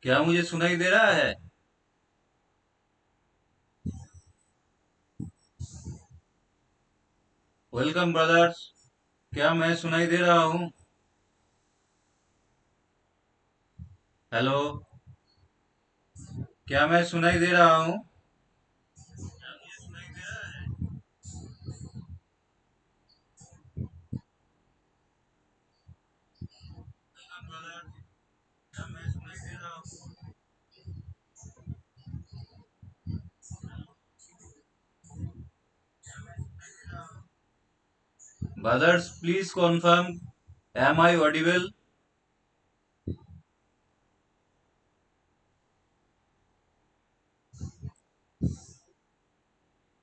क्या मुझे सुनाई दे रहा है? Welcome brothers. क्या मैं सुनाई दे रहा हूँ? हेलो। क्या मैं सुनाई दे रहा हूँ? Brothers please confirm, am I audible?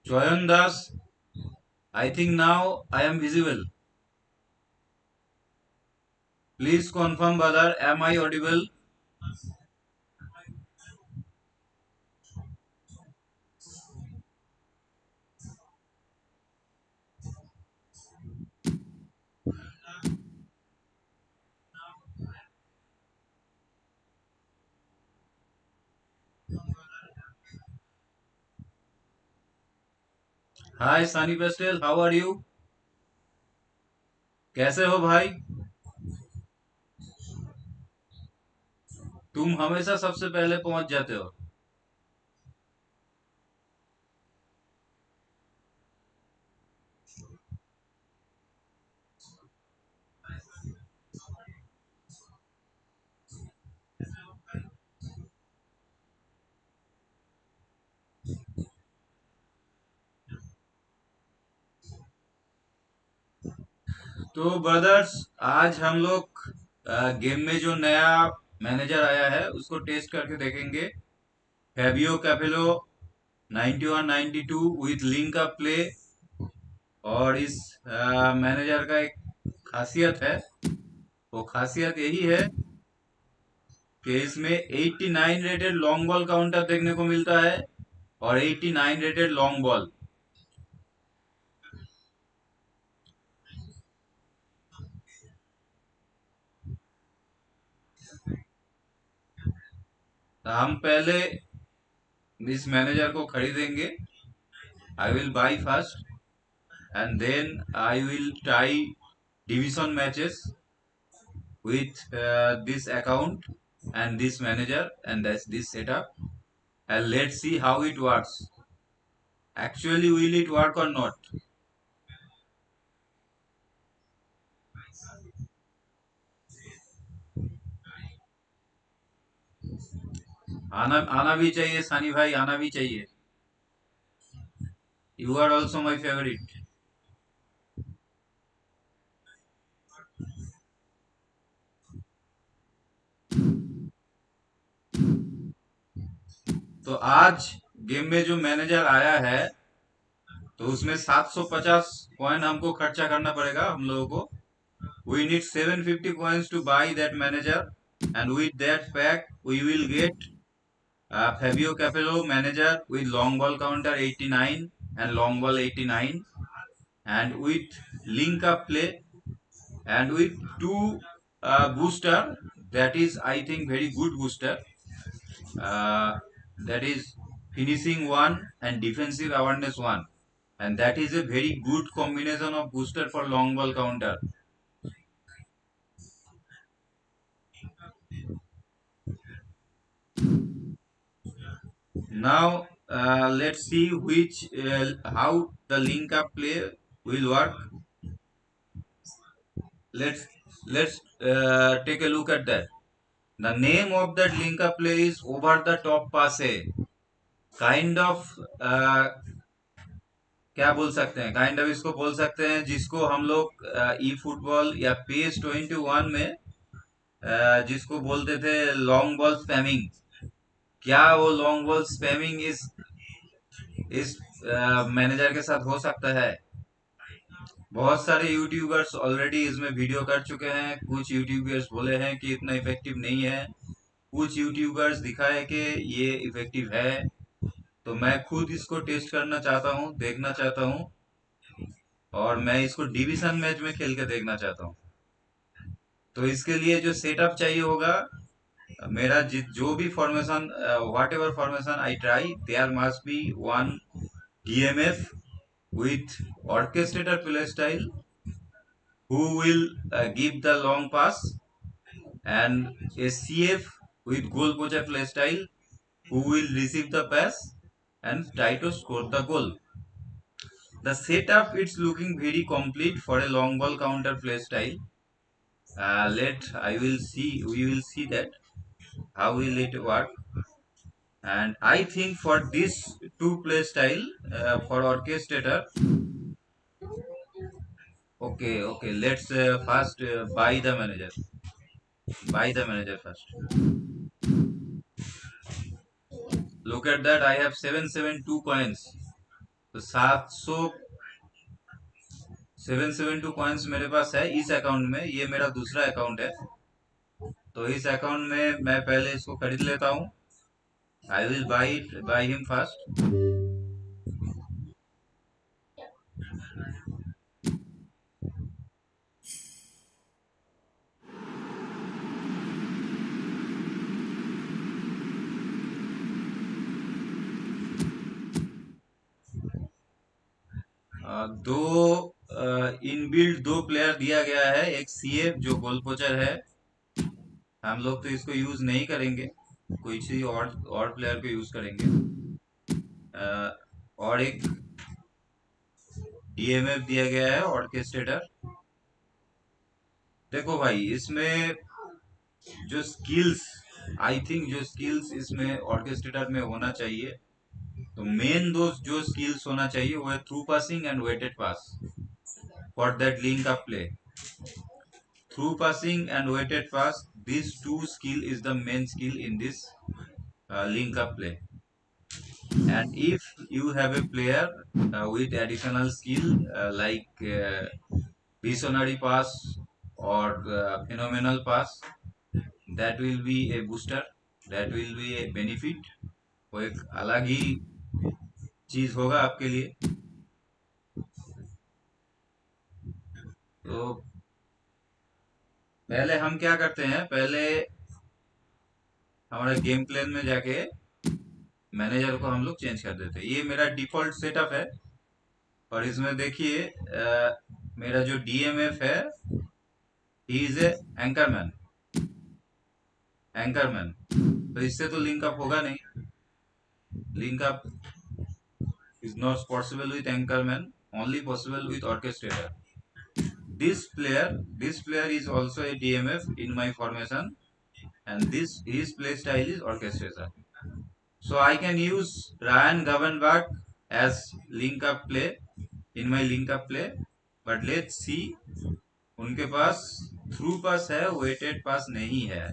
Joyan Das, I think now I am visible. Please confirm brother, am I audible? Hi Sunny Pastel, how are you? कैसे हो भाई? तुम हमेशा सबसे पहले पहुंच जाते हो। तो ब्रदर्स, आज हम लोग गेम में जो नया मैनेजर आया है उसको टेस्ट करके देखेंगे। फेबियो कैपेलो 91 92 विथ लिंक का प्ले। और इस मैनेजर का एक खासियत है, वो खासियत यही है कि इसमें 89 रेटेड लॉन्ग बॉल काउंटर देखने को मिलता है और 89 रेटेड लॉन्ग बॉल। हम पहले इस मैनेजर को खरीदेंगे। I will by first and then I will try division matches with this account and this manager and that's this setup, and let's see how it works. Actually, will it work or not? आना आना भी चाहिए सानी भाई, आना भी चाहिए। You are also my favorite. तो आज गेम में जो मैनेजर आया है, तो उसमें 750 कॉइन हमको खर्चा करना पड़ेगा हम लोगों को। We need 750 coins to buy that manager, and with that pack we will get Fabio Capello manager with long ball counter 89 and long ball 89, and with link up play, and with two booster, that is I think very good booster, uh, that is finishing one and defensive awareness one, and that is a very good combination of booster for long ball counter. Now let's see which how the link up play will work. Let's take a look at that. The name of that link up play is over the top pass. Kind of क्या बोल सकते हैं, kind of इसको बोल सकते हैं जिसको हम लोग ई फुटबॉल या पेस 21 में जिसको बोलते थे लॉन्ग बॉल स्पैमिंग। क्या वो लॉन्ग बॉल स्पैमिंग इस मैनेजर के साथ हो सकता है? बहुत सारे यूट्यूबर्स ऑलरेडी इसमें वीडियो कर चुके हैं। कुछ यूट्यूबर्स बोले हैं कि इतना इफेक्टिव नहीं है, कुछ यूट्यूबर्स दिखाए कि ये इफेक्टिव है। तो मैं खुद इसको टेस्ट करना चाहता हूँ, देखना चाहता हूँ, और मैं इसको डिवीजन मैच में खेल के देखना चाहता हूँ। तो इसके लिए जो सेटअप चाहिए होगा, मेरा जो भी formation, whatever formation I try, there must be one DMF with orchestrator play style who will give the long pass, and a CF with goal poacher play style who will receive the pass and try to score the goal. The setup it's looking very complete for a long ball counter play style. We will see that how will it work. And I think for this two play style, for orchestrator, okay, let's first buy the manager. Buy the manager first. Look at that, I have 772 coins. तो 772 coins मेरे पास है इस account में। ये मेरा दूसरा account है, तो इस अकाउंट में मैं पहले इसको खरीद लेता हूँ। I will by him first. दो इनबिल्ट दो प्लेयर दिया गया है, एक सीएफ जो गोल पोचर है। हम लोग तो इसको यूज नहीं करेंगे, कोई सी और प्लेयर को यूज करेंगे। और एक डीएमएफ दिया गया है ऑर्केस्ट्रेटर। देखो भाई, इसमें जो स्किल्स, आई थिंक जो स्किल्स इसमें ऑर्केस्ट्रेटर में होना चाहिए, तो मेन दो जो स्किल्स होना चाहिए वो है through passing and weighted pass for that link up play. Through passing and weighted pass, these two skill is the main skill in this link up play. And if you have a player with additional skill like visionary pass or phenomenal pass, that will be a booster, that will be a benefit, वो एक अलग ही चीज होगा आपके लिए। तो पहले हम क्या करते हैं, पहले हमारे गेम प्लान में जाके मैनेजर को हम लोग चेंज कर देते हैं। ये मेरा डिफॉल्ट सेटअप है, और इसमें देखिए मेरा जो डीएमएफ है, he is a anchorman. Anchorman तो इससे तो लिंक अप होगा नहीं। Link up is not possible with anchorman, only possible with orchestrator. This player is also a DMF in my formation, and this his play style is orchestrator. So I can use Ryan Governberg as link up play in my link up play, but let's see, उनके pass through pass है, weighted पास नहीं है,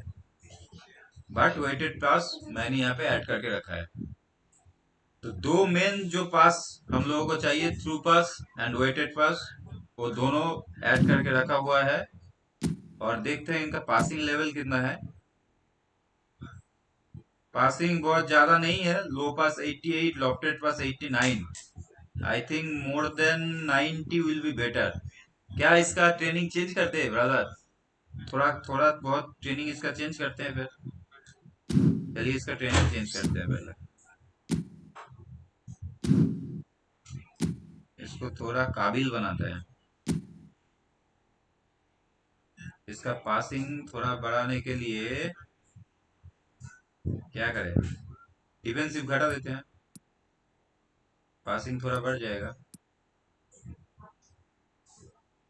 but weighted पास मैंने यहाँ पे add करके रखा है। तो दो मेन जो पास हम लोगों को चाहिए, थ्रू पास एंड वेटेड पास, वो दोनों ऐड करके रखा हुआ है। और देखते हैं इनका पासिंग लेवल कितना है। पासिंग बहुत ज्यादा नहीं है, लो पास 88, lofted pass 89। I think more than 90 will be better. क्या इसका ट्रेनिंग चेंज करते हैं ब्रदर? थोड़ा थोड़ा बहुत ट्रेनिंग इसका चेंज करते हैं फिर। चलिए इसका ट्रेनिंग चेंज करते हैं पहले। इसको थोड़ा काबिल बनाते हैं। इसका पासिंग थोड़ा बढ़ाने के लिए क्या करें, डिफेंसिव घटा देते हैं, पासिंग थोड़ा बढ़ जाएगा।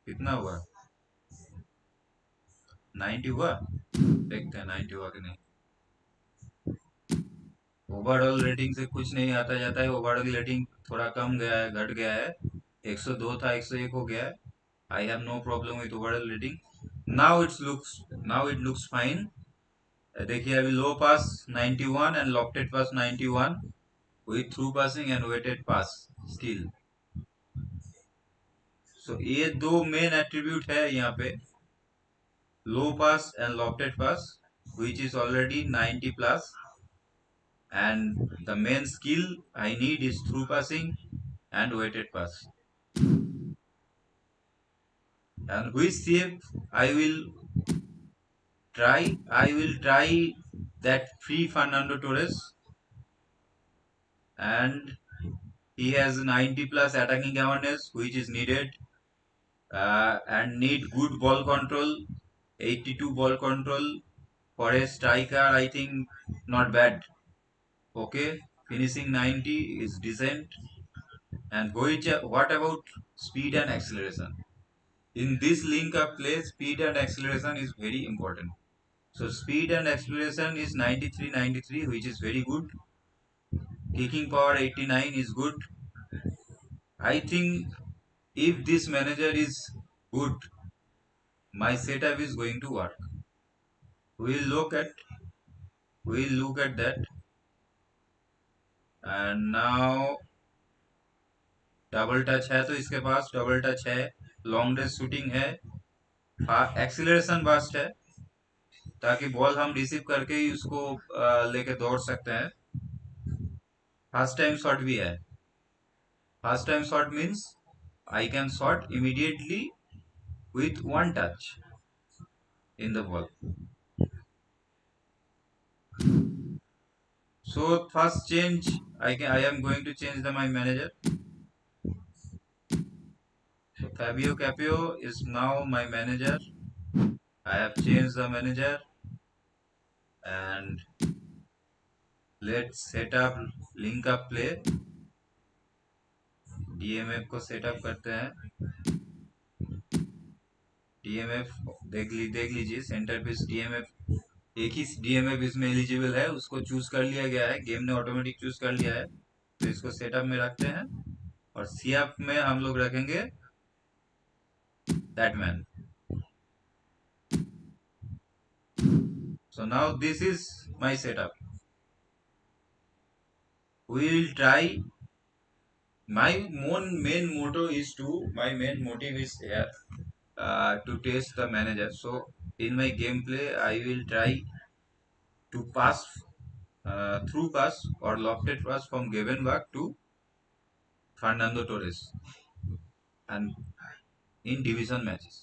कितना हुआ? 90 हुआ? देखते हैं 90 हुआ कि नहीं। ओवरऑल रेटिंग से कुछ नहीं आता जाता है, ओवरऑल रेटिंग थोड़ा कम गया है, घट गया है। 102 था 101 हो गया है। I have no problem with overall rating. Now it looks fine. देखिए अभी low pass 91 and lofted pass 91 with through passing and weighted pass skill. So ये दो मेन एट्रीब्यूट है यहाँ पे, low pass and lofted pass, which is already 90 plus, and the main skill I need is through passing and weighted pass. And which shape I will I will try that free Fernando Torres, and he has 90 plus attacking awareness, which is needed, and need good ball control. 82 ball control for a striker, I think not bad. Okay, finishing 90 is decent. And what about speed and acceleration? In this link of play, speed and acceleration is very important. So speed and acceleration is 93, which is very good. Kicking power 89 is good. I think if this manager is good, my setup is going to work. We'll look at that. And now double touch है, तो इसके पास double touch है, long range shooting है, acceleration fast है, ताकि ball हम receive करके ही उसको लेके दौड़ सकते हैं। फास्ट टाइम शॉट भी है। Fast time shot means I can shot immediately with one touch in the ball. So first change, I am going to change my manager. So Fabio Capello is now my manager. I have changed the manager, and let's set up link up play. DMF को setup करते हैं। DMF देख लीजिए, centre piece DMF, एक ही DMF इसमें eligible है, उसको choose कर लिया गया है, गेम ने ऑटोमेटिक चूज कर लिया है। तो इसको सेटअप में रखते हैं, और सीएफ में हम लोग रखेंगे दैटमैन। So now this is my setup. We will try. My main motive is here to test the manager. So in my gameplay, I will try to pass through pass or lofted pass from Gavenbach to Fernando Torres and in division matches.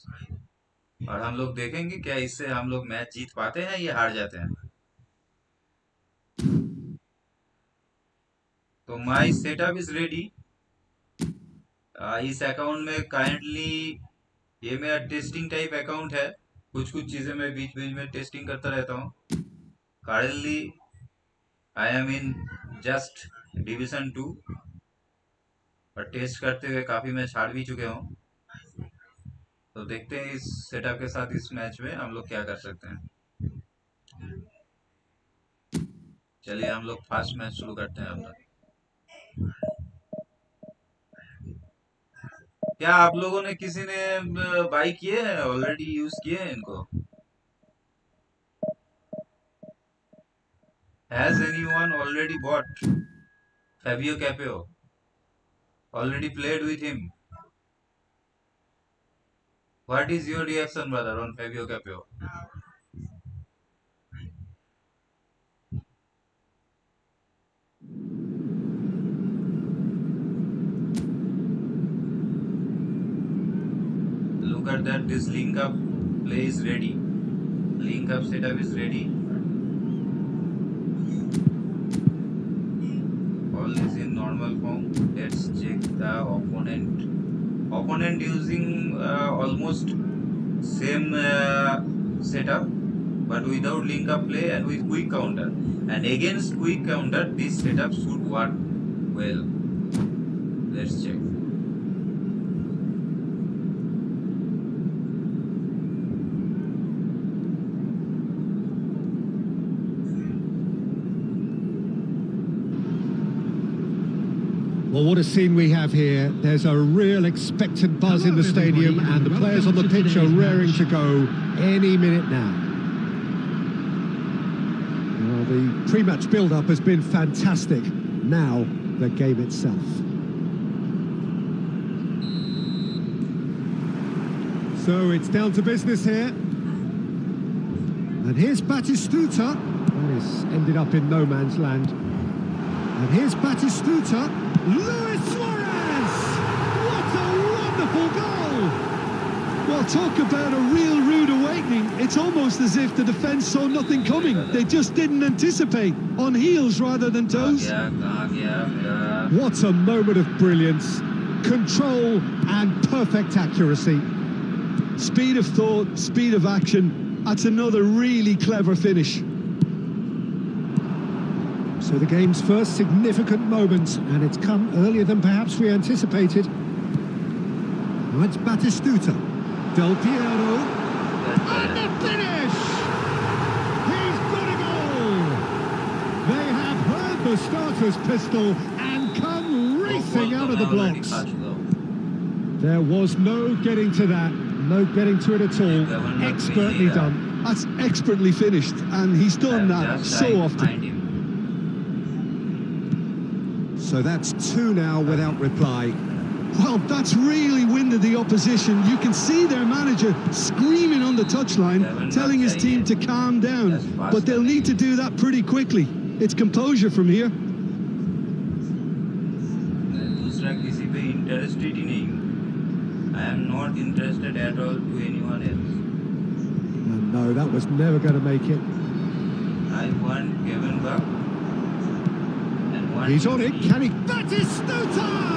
और हम लोग देखेंगे क्या इससे हम लोग match जीत पाते हैं या हार जाते हैं। तो माई सेटअप इज रेडी। इस अकाउंट में काइंडली, ये मेरा टेस्टिंग टाइप अकाउंट है, कुछ कुछ चीजें मैं बीच बीच में टेस्टिंग करता रहता हूँ। Currently I am in just division 2, और टेस्ट करते हुए काफी मैच हार भी चुके हूँ। तो देखते हैं इस सेटअप के साथ इस मैच में हम लोग क्या कर सकते हैं। चलिए हम लोग फर्स्ट मैच शुरू करते हैं अपना। क्या आप लोगों ने किसी ने बाई किए हैं, ऑलरेडी यूज किए हैं इनको? Has anyone already bought Fabio Capello. Already played with him. What is your reaction, brother, on Fabio Capello? Look at that. This link up play is ready. Link up setup is ready. All is in normal form. Let's check the opponent. Opponent using almost same setup, but without link up play and with quick counter. And against quick counter, this setup should work well. Let's check. Well, what a scene we have here. There's a real expectant buzz in the stadium, and the players on the pitch are raring to go any minute now. Well, the pre-match build-up has been fantastic. Now, the game itself. So it's down to business here. And here's Batistuta. That is ended up in no man's land. And here's Batistuta. Luis Suarez! What a wonderful goal! Well, talk about a real rude awakening. It's almost as if the defence saw nothing coming. They just didn't anticipate. On heels rather than toes. What a moment of brilliance. Control and perfect accuracy. Speed of thought, speed of action. That's another really clever finish. So the game's first significant moment, and it's come earlier than perhaps we anticipated. Now it's Batistuta. Del Piero. And the finish! He's got a goal! They have heard the starter's pistol and come racing out of the blocks. There was no getting to that, no getting to it at all. Expertly done. That's expertly finished, and he's done that so often. So that's two now without reply. Well, that's really winded the opposition. You can see their manager screaming on the touchline, telling his team to calm down. But they'll need to do that pretty quickly. It's composure from here. I am not interested at all to anyone else. No, that was never going to make it. I want Kevin Buck. He's on it, can he? Batistuta!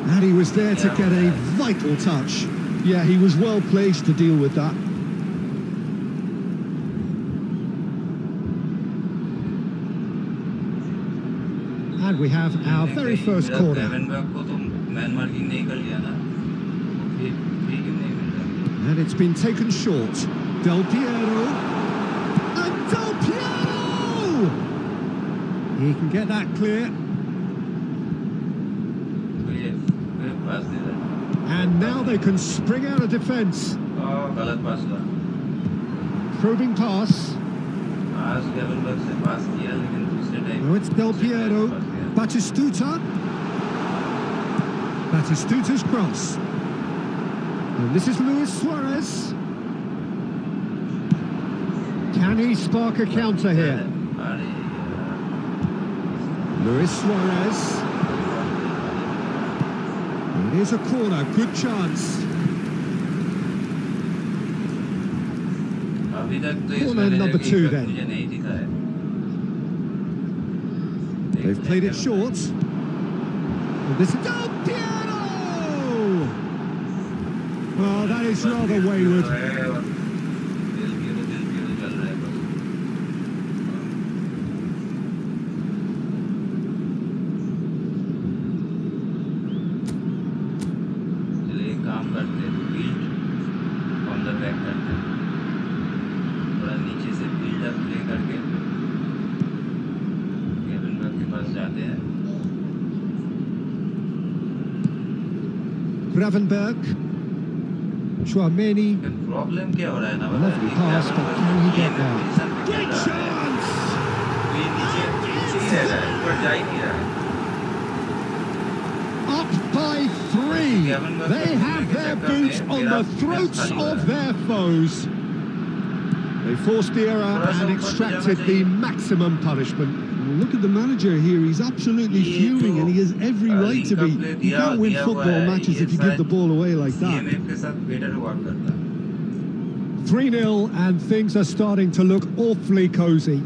And he was there to get a vital touch. Yeah, he was well placed to deal with that. And we have our very first corner. And it's been taken short. Del Piero. And Del Piero! He can get that clear. And now they can spring out of defence. Probing pass. Now it's Del Piero. Batistuta. Batistuta's cross. And this is Luis Suarez. Can he spark a counter here? Luis Suarez. It is a corner, good chance. Corner number 2 then. They've played it short. And this is Del Piero! Oh, that is rather wayward. Gravenberg. Chouameni. Lovely pass, but can he get there? Great chance! They have their boots on the throats of their foes. They forced the error and extracted the maximum punishment. Look at the manager here, he's absolutely fuming and he has every right to be. You can't win football matches if you give the ball away like that. 3-0 and things are starting to look awfully cosy.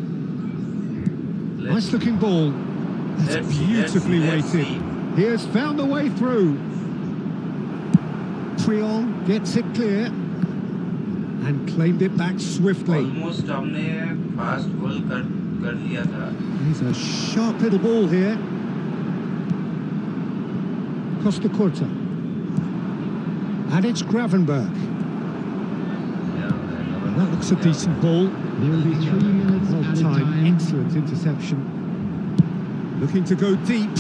Nice looking ball. That's beautifully weighted. He has found the way through. Triol gets it clear and claimed it back swiftly. Almost हमने fast goal कर लिया था. He's a sharp little ball here. Costa Curta. And it's Gravenberg. That looks a decent ball. There will be 3 minutes Well at a time. time. Excellent interception. Looking to go deep.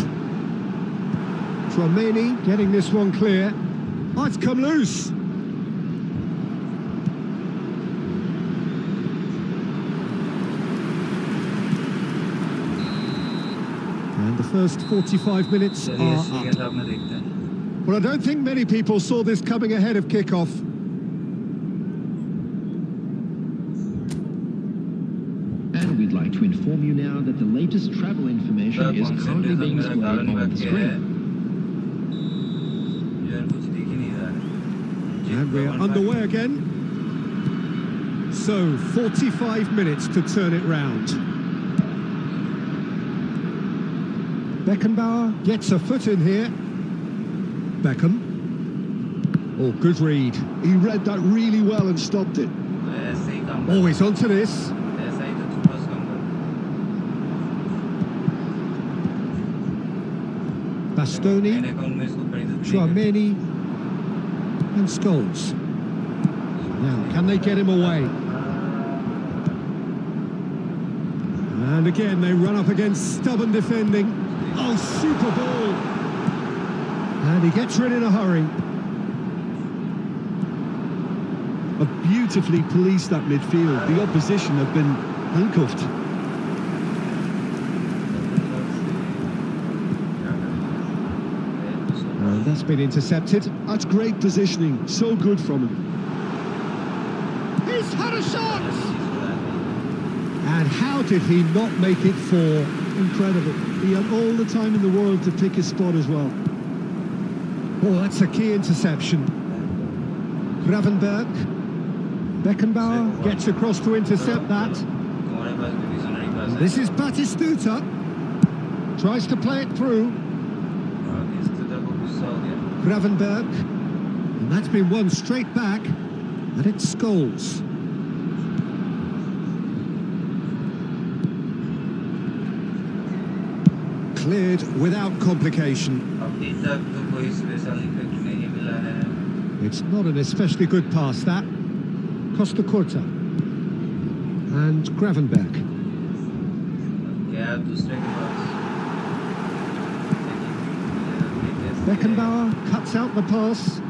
Trameni getting this one clear. Oh, it's come loose. And the first 45 minutes are up. Well, I don't think many people saw this coming ahead of kickoff. And we'd like to inform you now that the latest travel information is currently being displayed on the screen. And we're underway again. So, 45 minutes to turn it round. Beckenbauer gets a foot in here. Beckham. Oh, good read. He read that really well and stopped it. Oh, he's onto this. Bastoni, Trameni, and Scholes. Now, can they get him away? And again, they run up against stubborn defending. Oh, super ball! And he gets rid in a hurry. Have beautifully policed that midfield. The opposition have been handcuffed. And that's been intercepted. That's great positioning. So good from him. He's had a shot! And how did he not make it four? Incredible. He had all the time in the world to pick his spot as well. Oh, that's a key interception. Gravenberg. Beckenbauer gets across to intercept that. This is Batistuta. Tries to play it through. Gravenberg. And that's been won straight back. And it's Scholes. Cleared without complication. It's not an especially good pass, that. Costa Curta. And Gravenberg. Beckenbauer cuts out the pass.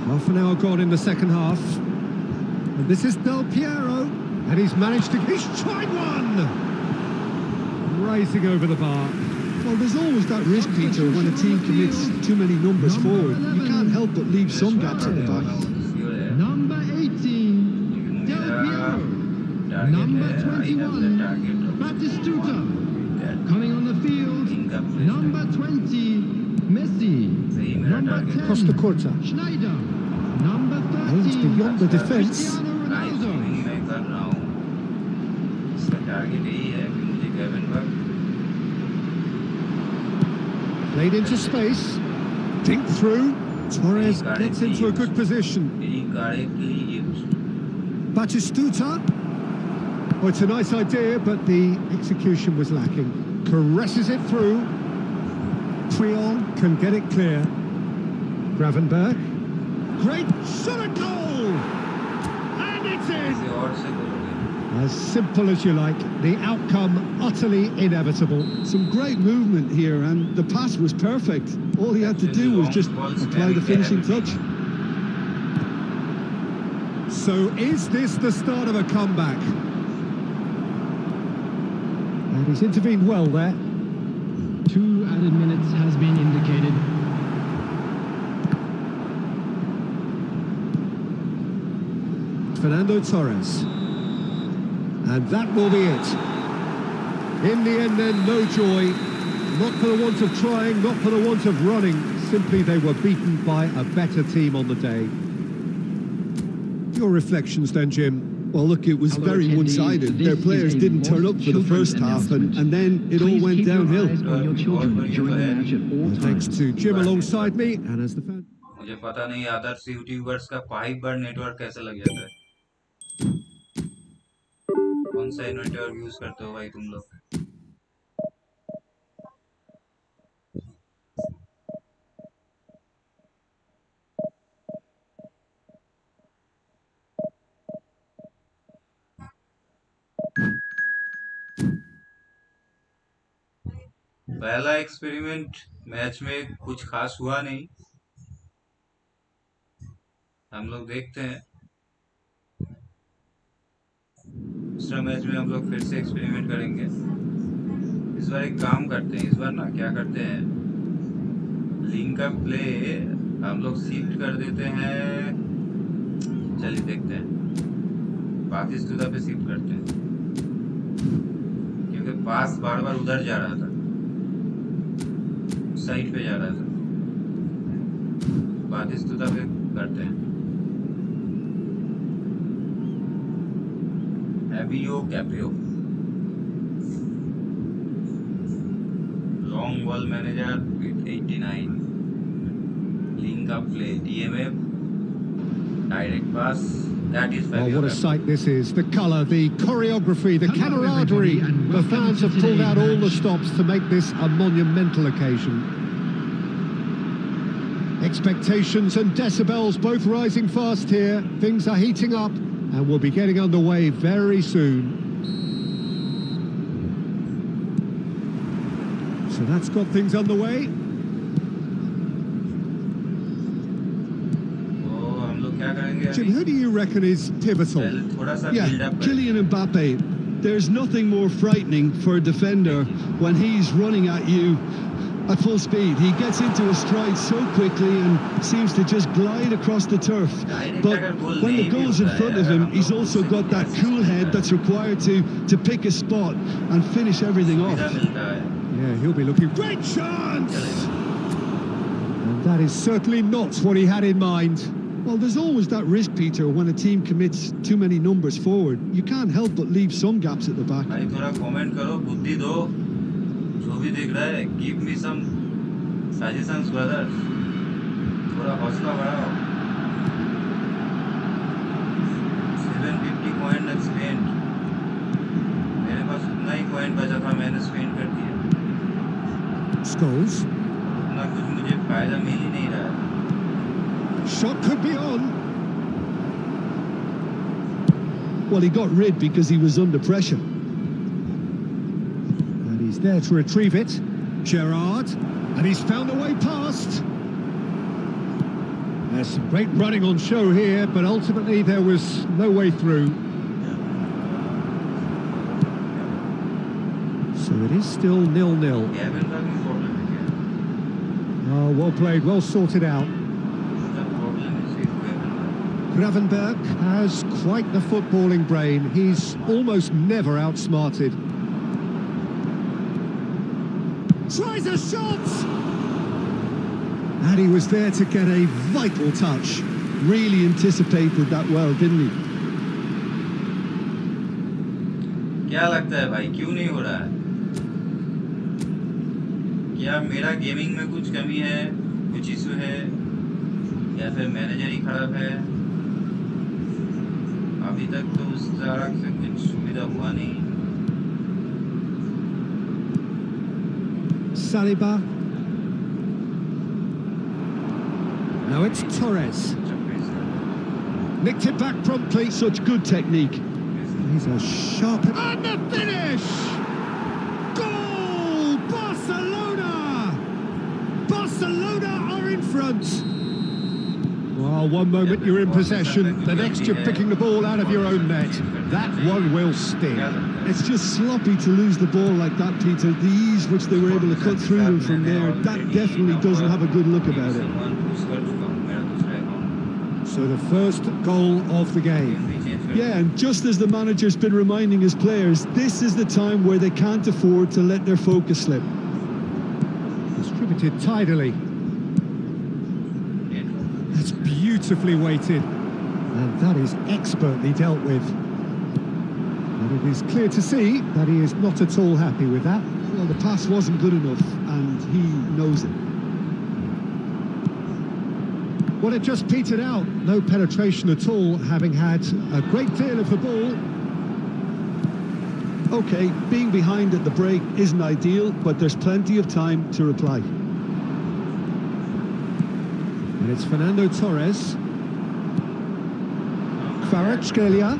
Half an hour gone in the second half. And this is Del Piero. And he's managed to... He's tried one! Rising over the bar. Well, there's always that risk, Peter, when a team commits too many numbers forward. You can't help but leave some gaps at the back. Number 18, Del Piero. Number 21, Batistuta. Coming on the field, number 20, Messi. Number 10, Costa Curta. Schneider. Number 13, Aims beyond the defence. Cristiano Ronaldo. Played into space. Dink through. Torres gets into a good position. Batistuta. Oh, it's a nice idea, but the execution was lacking. Caresses it through. Triol can get it clear. Gravenberg. Great shot at goal! And it's in! As simple as you like. The outcome utterly inevitable. Some great movement here, and the pass was perfect. All he had to do was just apply the finishing touch. So is this the start of a comeback? And he's intervened well there. 2 added minutes has been indicated. Fernando Torres. And that will be it. In the end then, no joy. Not for the want of trying, not for the want of running. Simply they were beaten by a better team on the day. Your reflections then, Jim? Well, look, it was very one-sided. Their players didn't turn up for the first half, and then it all went downhill. Well, thanks to Jim alongside me, and as the fan... मुझे पता नहीं आदर्श YouTubers का 5 बार network कैसे लग जाता है। कौन सा नेटवर्क यूज करते हो भाई तुम लोग? पहला एक्सपेरिमेंट मैच में कुछ खास हुआ नहीं। हम लोग देखते हैं दूसरा मैच में हम लोग फिर से एक्सपेरिमेंट करेंगे। इस बार एक काम करते हैं, इस बार ना क्या करते हैं, लिंक का प्ले हम लोग शिफ्ट कर देते हैं। चलिए देखते हैं, पाकिस्तान पे शिफ्ट करते हैं क्योंकि पास बार बार उधर जा रहा था, साइड पे जा रहा था। पाकिस्तान पे करते हैं। Fabio Capello, long ball manager with 89, link up play, DMF, direct pass. That is Fabio. Oh, what a sight this is! The colour, the choreography, the camaraderie. The fans have pulled out all the stops to make this a monumental occasion. Expectations and decibels both rising fast here. Things are heating up, and we'll be getting underway very soon. So that's got things underway. Jim, who do you reckon is pivotal? Yeah, Kylian Mbappe. There's nothing more frightening for a defender when he's running at you at full speed. He gets into a stride so quickly and seems to just glide across the turf. But when the goal's in front of him, he's also got that cool head that's required to pick a spot and finish everything off. Yeah, he'll be looking... Great chance! And that is certainly not what he had in mind. Well, there's always that risk, Peter, when a team commits too many numbers forward. You can't help but leave some gaps at the back. भाई थोड़ा comment करो, बुद्धि दो, जो भी देख रहा है, give me some suggestions, brothers. थोड़ा हौसला बढ़ाओ. 750 coin spent. मेरे पास उतना ही coin बचा था, मैंने spend कर दिया. Scholes. उतना कुछ मुझे फायदा मिल ही नहीं रहा है. Shot could be on. Well, he got rid because he was under pressure. And he's there to retrieve it. Gerrard. And he's found a way past. There's some great running on show here, but ultimately there was no way through. So it is still 0-0. Oh, well played, well sorted out. Gravenberg has quite the footballing brain. He's almost never outsmarted. Tries a shot! And he was there to get a vital touch. Really anticipated that well, didn't he? क्या लगता है भाई, क्यों नहीं हो रहा है? क्या मेरा गेमिंग में कुछ कमी है, कुछ इशू है, या फिर मैनेजर ही खराब है? अभी तक तो उस तरह से कुछ सुविधा हुआ नहीं. Saliba. Now it's Torres. Nicked it back promptly. Such good technique. He's a sharp... And the finish! Goal! Barcelona! Barcelona are in front. Well, one moment you're in possession, the next you're picking the ball out of your own net. That one will sting. It's just sloppy to lose the ball like that, Peter. The ease which they were able to cut through them from there, that definitely doesn't have a good look about it. So the first goal of the game. Yeah, and just as the manager's been reminding his players, this is the time where they can't afford to let their focus slip. Distributed tidily. That's beautifully weighted. And that is expertly dealt with. And it is clear to see that he is not at all happy with that. Well, the pass wasn't good enough, and he knows it. Well, it just petered out. No penetration at all, having had a great deal of the ball. Okay, being behind at the break isn't ideal, but there's plenty of time to reply. And it's Fernando Torres. Kvaratskhelia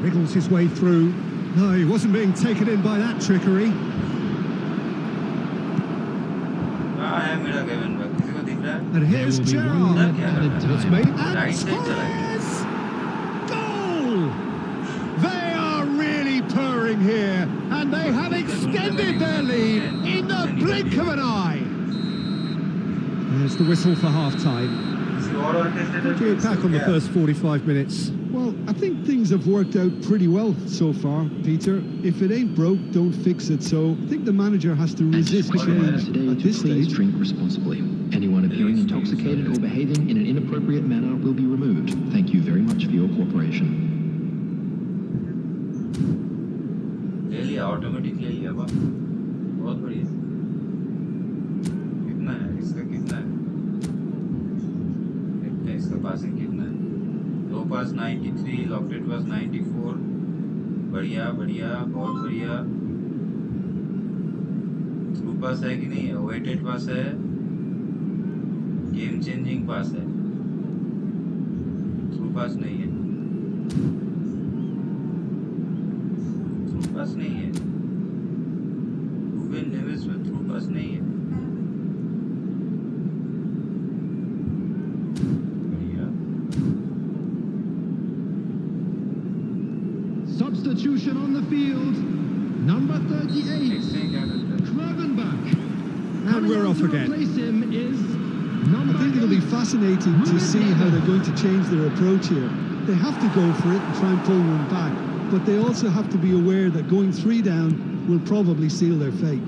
wriggles his way through. No, he wasn't being taken in by that trickery. And here's Gerrard. It's made and Torres! Goal! They are really purring here, and they have extended their lead in the blink of an eye. There's the whistle for half-time. What do you back on the first 45 minutes? Well, I think things have worked out pretty well so far, Peter. If it ain't broke, don't fix it. So I think the manager has to resist change today at to this please stage. drink responsibly. Anyone appearing intoxicated or behaving in an inappropriate manner will be removed. Thank you very much for your cooperation. ले लिया automatic ले लिया बा बहुत बढ़िया कितना है इसका कितना है देखते हैं इसका पासिंग कितना है दो पास 93 लॉकेट पास 94 बढ़िया बढ़िया बहुत बढ़िया थ्रू पास है कि नहीं है वेटेड पास है गेम चेंजिंग पास है थ्रू पास नहीं है पास नहीं है रूबेन नेवेस में थ्रू पास नहीं है बढ़िया Substitution on the field. Number 38. देखते हैं क्या करता है Kravenbach. And we're off again. Replace him is I think it'll be fascinating to see how they're going to change their approach here. They have to go for it and try and pull one back, but they also have to be aware that going 3 down will probably seal their fate.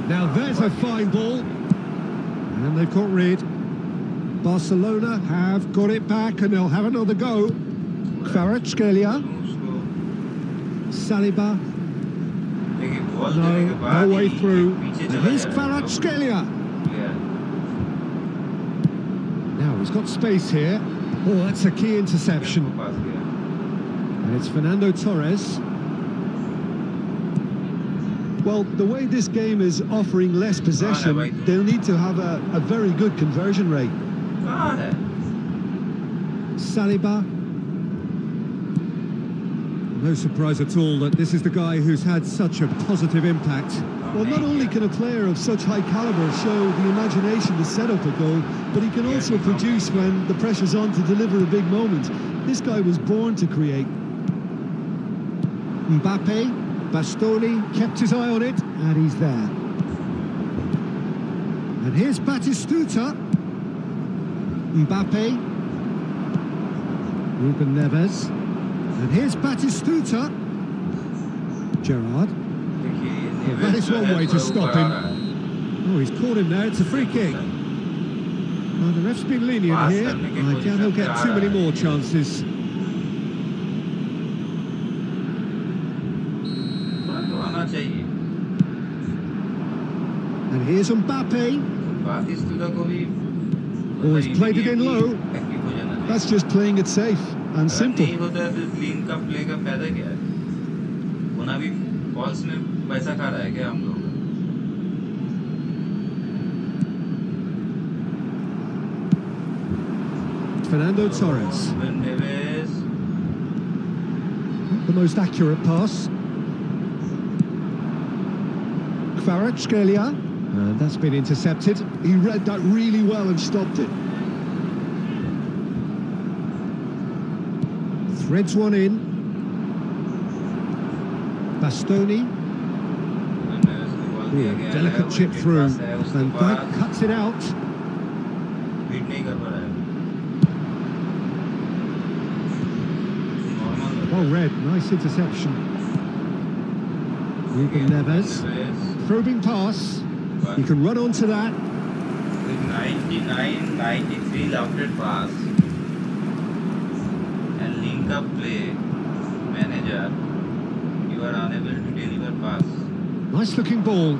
Now there's a fine ball. And they've got rid. Barcelona have got it back and they'll have another go. Kvaratskhelia. Saliba. No way through. And here's Kvaratskhelia. Now he's got space here. Oh, that's a key interception. And it's Fernando Torres. Well, the way this game is offering less possession, they'll need to have a very good conversion rate. Saliba. No surprise at all that this is the guy who's had such a positive impact. Well, not only can a player of such high caliber show the imagination to set up a goal, but he can also produce when the pressure's on to deliver a big moment. This guy was born to create. Mbappe, Bastoni kept his eye on it, and he's there. And here's Batistuta. Mbappe. Ruben Neves. And here's Batistuta. Gerrard. Well, that is one way to stop him. Oh, he's caught him there. It's a free kick. Well, the ref's been lenient here. I doubt he'll get too many more chances. And here's Mbappe. Oh, he's played it in low. That's just playing it safe and simple. पैसा खा रहा है क्या हम लोग Fernando Torres. The most accurate pass. Kvaratskhelia. And that's been intercepted. He read that really well and stopped it. Threads one in. Bastoni. Ooh, delicate chip through. And Dyke cuts it out. Well read, nice interception. Ruben Neves, probing pass. He can run onto that. With 99-93 lofted pass and link up play, manager, you are unable to deliver pass Nice looking ball.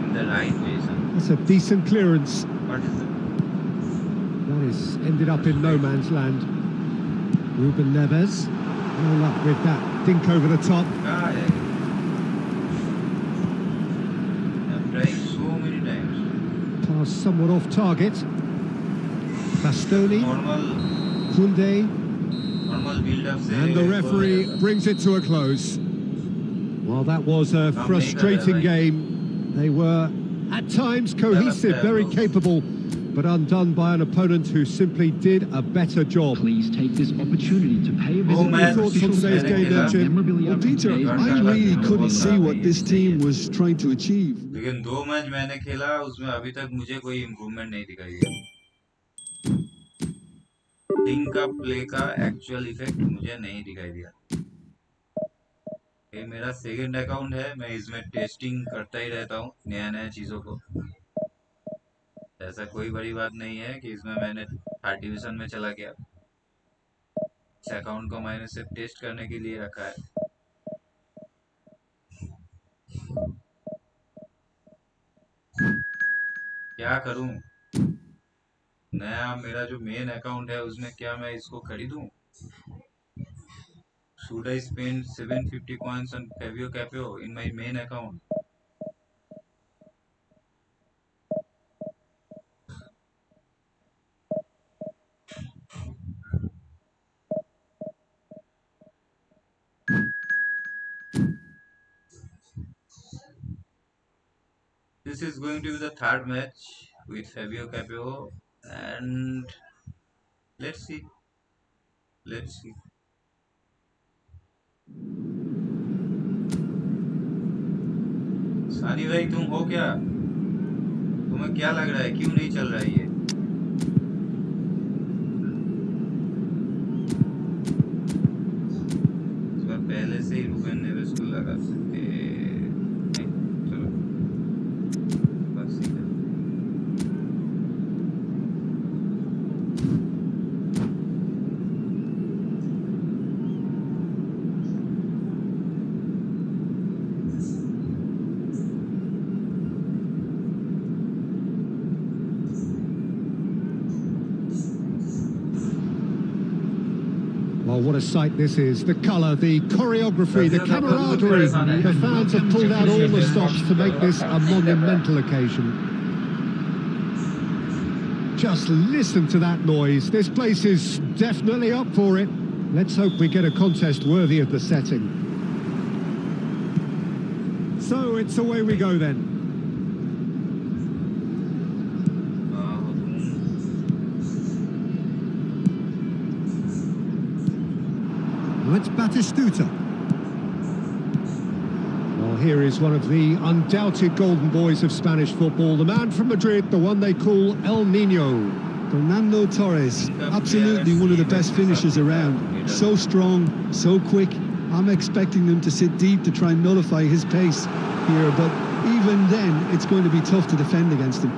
in the right position. That's a decent clearance. What is it? That is ended up in no man's land. Ruben Neves, no luck with that dink over the top. I'm trying so many times. Pass somewhat off target. Bastoni, Normal Koundé, build-up. and the referee brings it to a close. Well, that was a frustrating game. They were at times cohesive, very capable, but undone by an opponent who simply did a better job. Please take this opportunity to pay a visit to man. the Thoughts on today's game then, Jim? memorabilia Well, from Peter, today's I match. really couldn't see what this team was trying to achieve. लेकिन 2 match मैंने खेला, उसमें अभी तक मुझे कोई improvement नहीं दिखाई दिया। लिंक अप प्ले का एक्चुअल इफेक्ट मुझे नहीं दिखाई दिया। ये मेरा सेकंड अकाउंट है, मैं इसमें टेस्टिंग करता ही रहता हूँ नया चीजों को। ऐसा कोई बड़ी बात नहीं है कि इसमें मैंने थर्ड डिवीजन में चला गया। इस अकाउंट को मैंने सिर्फ टेस्ट करने के लिए रखा है। क्या करूं? नया मेरा जो मेन अकाउंट है उसमें क्या मैं इसको खरीदूं? Should I spend 750 coins on Fabio Capello in my main account? This is going to be the third match with Fabio Capello, and let's see. सानी भाई, तुम हो क्या? तुम्हें क्या लग रहा है, क्यों नहीं चल रहा है ये? इस बार पहले से ही रूबेन नेवेस को लगा सकते नहीं, चलो बस ठीक है। Well, what a sight this is. The colour, the choreography, the camaraderie. The fans have pulled out all the stops to make this a monumental occasion. Just listen to that noise. This place is definitely up for it. Let's hope we get a contest worthy of the setting. So it's away we go then. It's Batistuta. Well, here is one of the undoubted golden boys of Spanish football, the man from Madrid, the one they call El Nino. Fernando Torres, absolutely one of the best finishers around. So strong, so quick. I'm expecting them to sit deep to try and nullify his pace here, but even then, it's going to be tough to defend against him.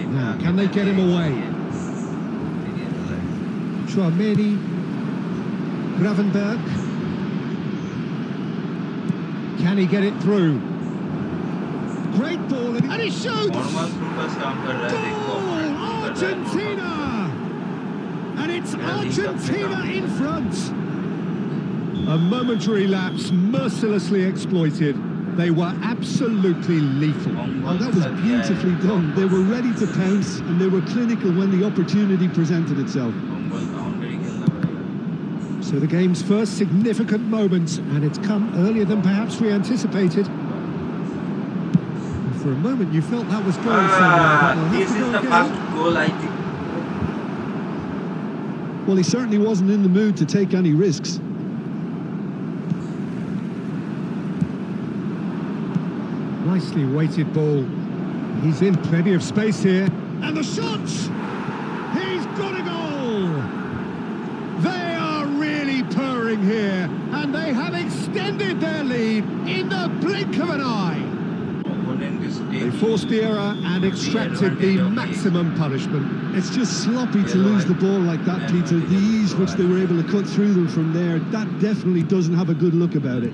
Now, can they get him away? Chouameni, Gravenberg. Can he get it through? Great ball, and he shoots! Goal! Argentina! And it's Argentina in front! A momentary lapse mercilessly exploited. They were absolutely lethal. Oh, that was beautifully done. They were ready to pounce, and they were clinical when the opportunity presented itself. So the game's first significant moment, and it's come earlier than perhaps we anticipated. For a moment you felt that was going somewhere, but they'll This have to is go the again. first goal, I think. Well, he certainly wasn't in the mood to take any risks. Nicely weighted ball. He's in plenty of space here. And the shots! He's got a goal! They are really purring here, and they have extended their lead in the blink of an eye. They forced the error and extracted the maximum punishment. It's just sloppy to lose the ball like that, Peter. The ease which they were able to cut through them from there, that definitely doesn't have a good look about it.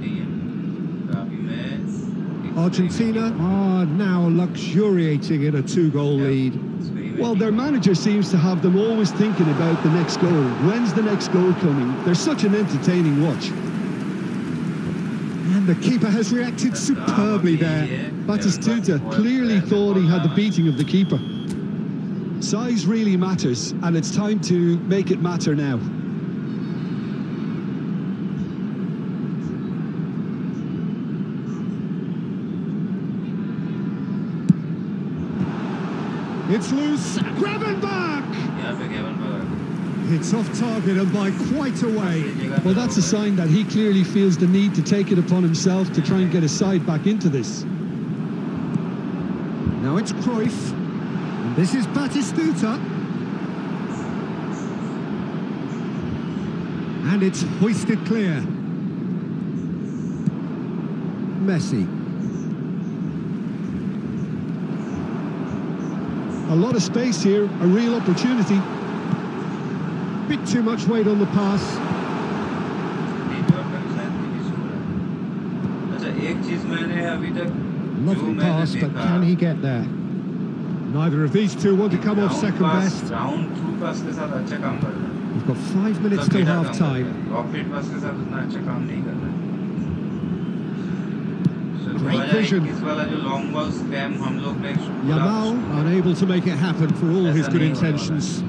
Argentina are now luxuriating in a 2-goal lead. Well, their manager seems to have them always thinking about the next goal. When's the next goal coming? They're such an entertaining watch. And the keeper has reacted superbly there. Batistuta clearly thought he had the beating of the keeper. Size really matters, and it's time to make it matter now. It's loose. Gravenberch! It's off target and by quite a way. Well, that's a sign that he clearly feels the need to take it upon himself to try and get his side back into this. Now it's Cruyff. And this is Batistuta. And it's hoisted clear. Messi. A lot of space here, a real opportunity. Bit too much weight on the pass. Lovely pass, but can he get there? Neither of these two want to come off second best. We've got 5 minutes till half time. Great vision. Yamal unable to make it happen for all his good intentions.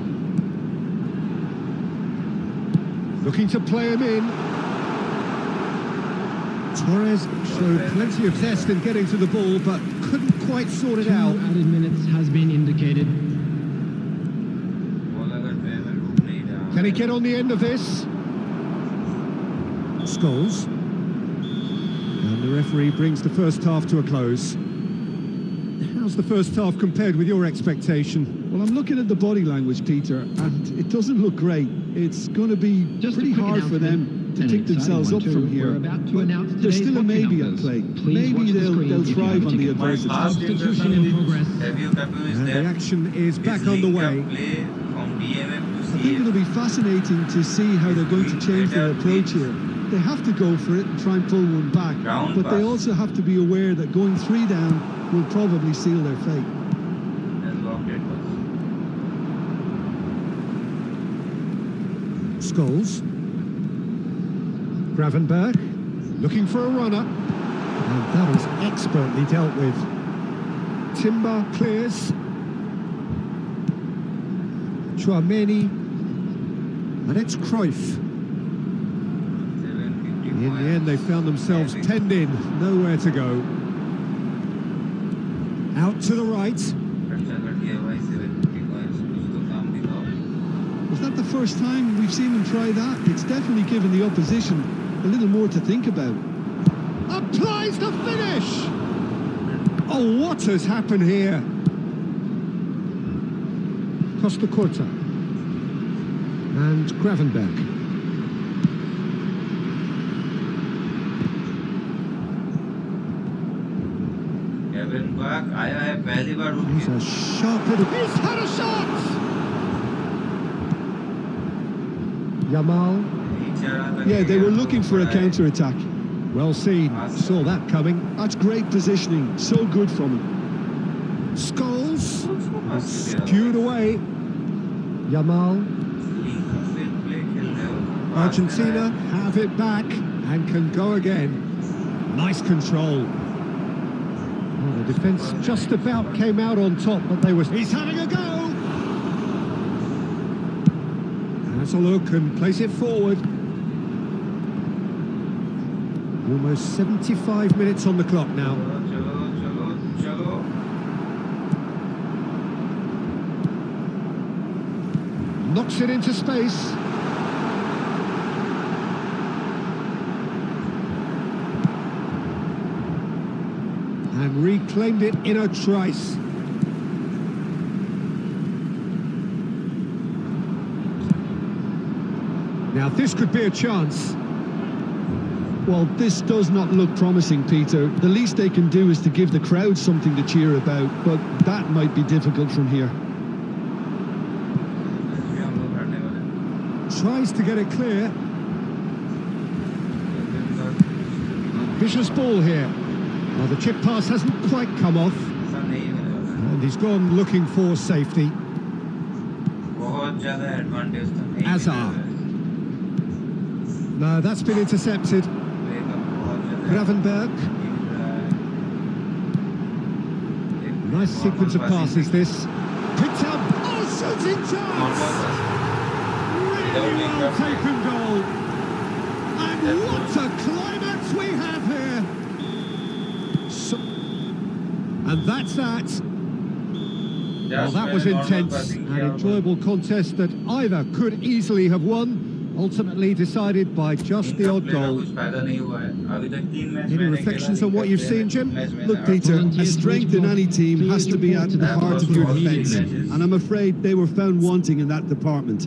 Looking to play him in. Torres showed plenty of zest in getting to the ball, but couldn't quite sort it out. 2 added minutes has been indicated. Can he get on the end of this? Scholes. And the referee brings the first half to a close. How's the first half compared with your expectation? Well, I'm looking at the body language, Peter, and it doesn't look great. It's going to be Just pretty a quick hard for them to pick themselves up from here. We're about to announce There's today's still a hockey maybe at numbers. play. Please watch Maybe the they'll screen if you thrive have a on the ticket. adversity. Substitution in progress. And the action is back on the way. I think it'll be fascinating to see how they're going to change their approach here. They have to go for it and try and pull one back, but they also have to be aware that going 3 down will probably seal their fate. Scholes. Gravenberch looking for a runner. And that is expertly dealt with. Timber clears. Chouameni. And it's Cruyff. In the end, they found themselves penned in, nowhere to go. Out to the right. Was that the first time we've seen them try that? It's definitely given the opposition a little more to think about. Applies the finish! Oh, what has happened here? Costa Curta. And Gravenberch. He's a sharp little... He's had a shot! Yamal. Yeah, they were looking for a counter-attack. Well seen. Saw that coming. That's great positioning. So good from him. Scholes. Skewed away. Yamal. Argentina have it back and can go again. Nice control. Well, the defence just about came out on top, but they were... He's having a go! Has a look and plays it forward. Almost 75 minutes on the clock now. Knocks it into space. And reclaimed it in a trice. Now this could be a chance. Well, this does not look promising, Peter. The least they can do is to give the crowd something to cheer about, but that might be difficult from here. Tries to get it clear. Vicious ball here. Well, the chip pass hasn't quite come off. And he's gone looking for safety. Azar. No, that's been intercepted. Gravenberg. Nice sequence of passes this. Picked up. Oh, shooting chance! Really well taken goal. And what a climax we have here. And that's that. Well, that was intense and enjoyable contest that either could easily have won. Ultimately decided by just the odd goal. Any reflections on what you've seen, Jim? Look, Peter, a strength in any team has to be at the heart of your defence, and I'm afraid they were found wanting in that department.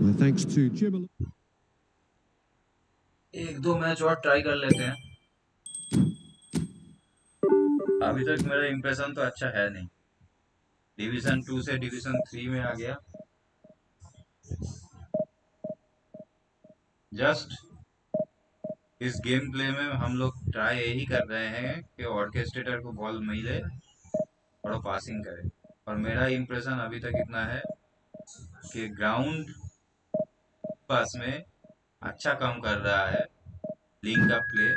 Well, thanks to Jim. एक दो match और try कर लेते हैं। अभी तक मेरा impression तो अच्छा है नहीं। डिवीजन 2 से डिवीजन 3 में आ गया। जस्ट इस गेम प्ले में हम लोग ट्राई यही कर रहे हैं कि ऑर्केस्ट्रेटर को बॉल मिले और वो पासिंग करे। और मेरा इंप्रेशन अभी तक इतना है कि ग्राउंड पास में अच्छा काम कर रहा है। Link up play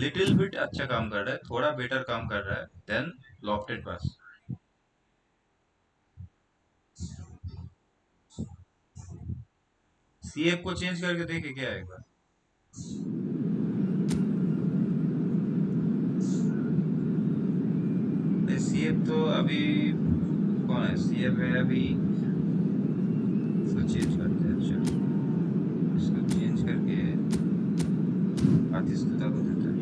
little bit अच्छा काम कर रहा है, थोड़ा बेटर काम कर रहा है देन लॉफ्टेड पास। सीएफ को चेंज करके देखे क्या एक बार। सीएफ तो अभी कौन है? सीएफ है अभी। इसको चेंज करते हैं। चलो इसको चेंज करके आतिशता को देते हैं।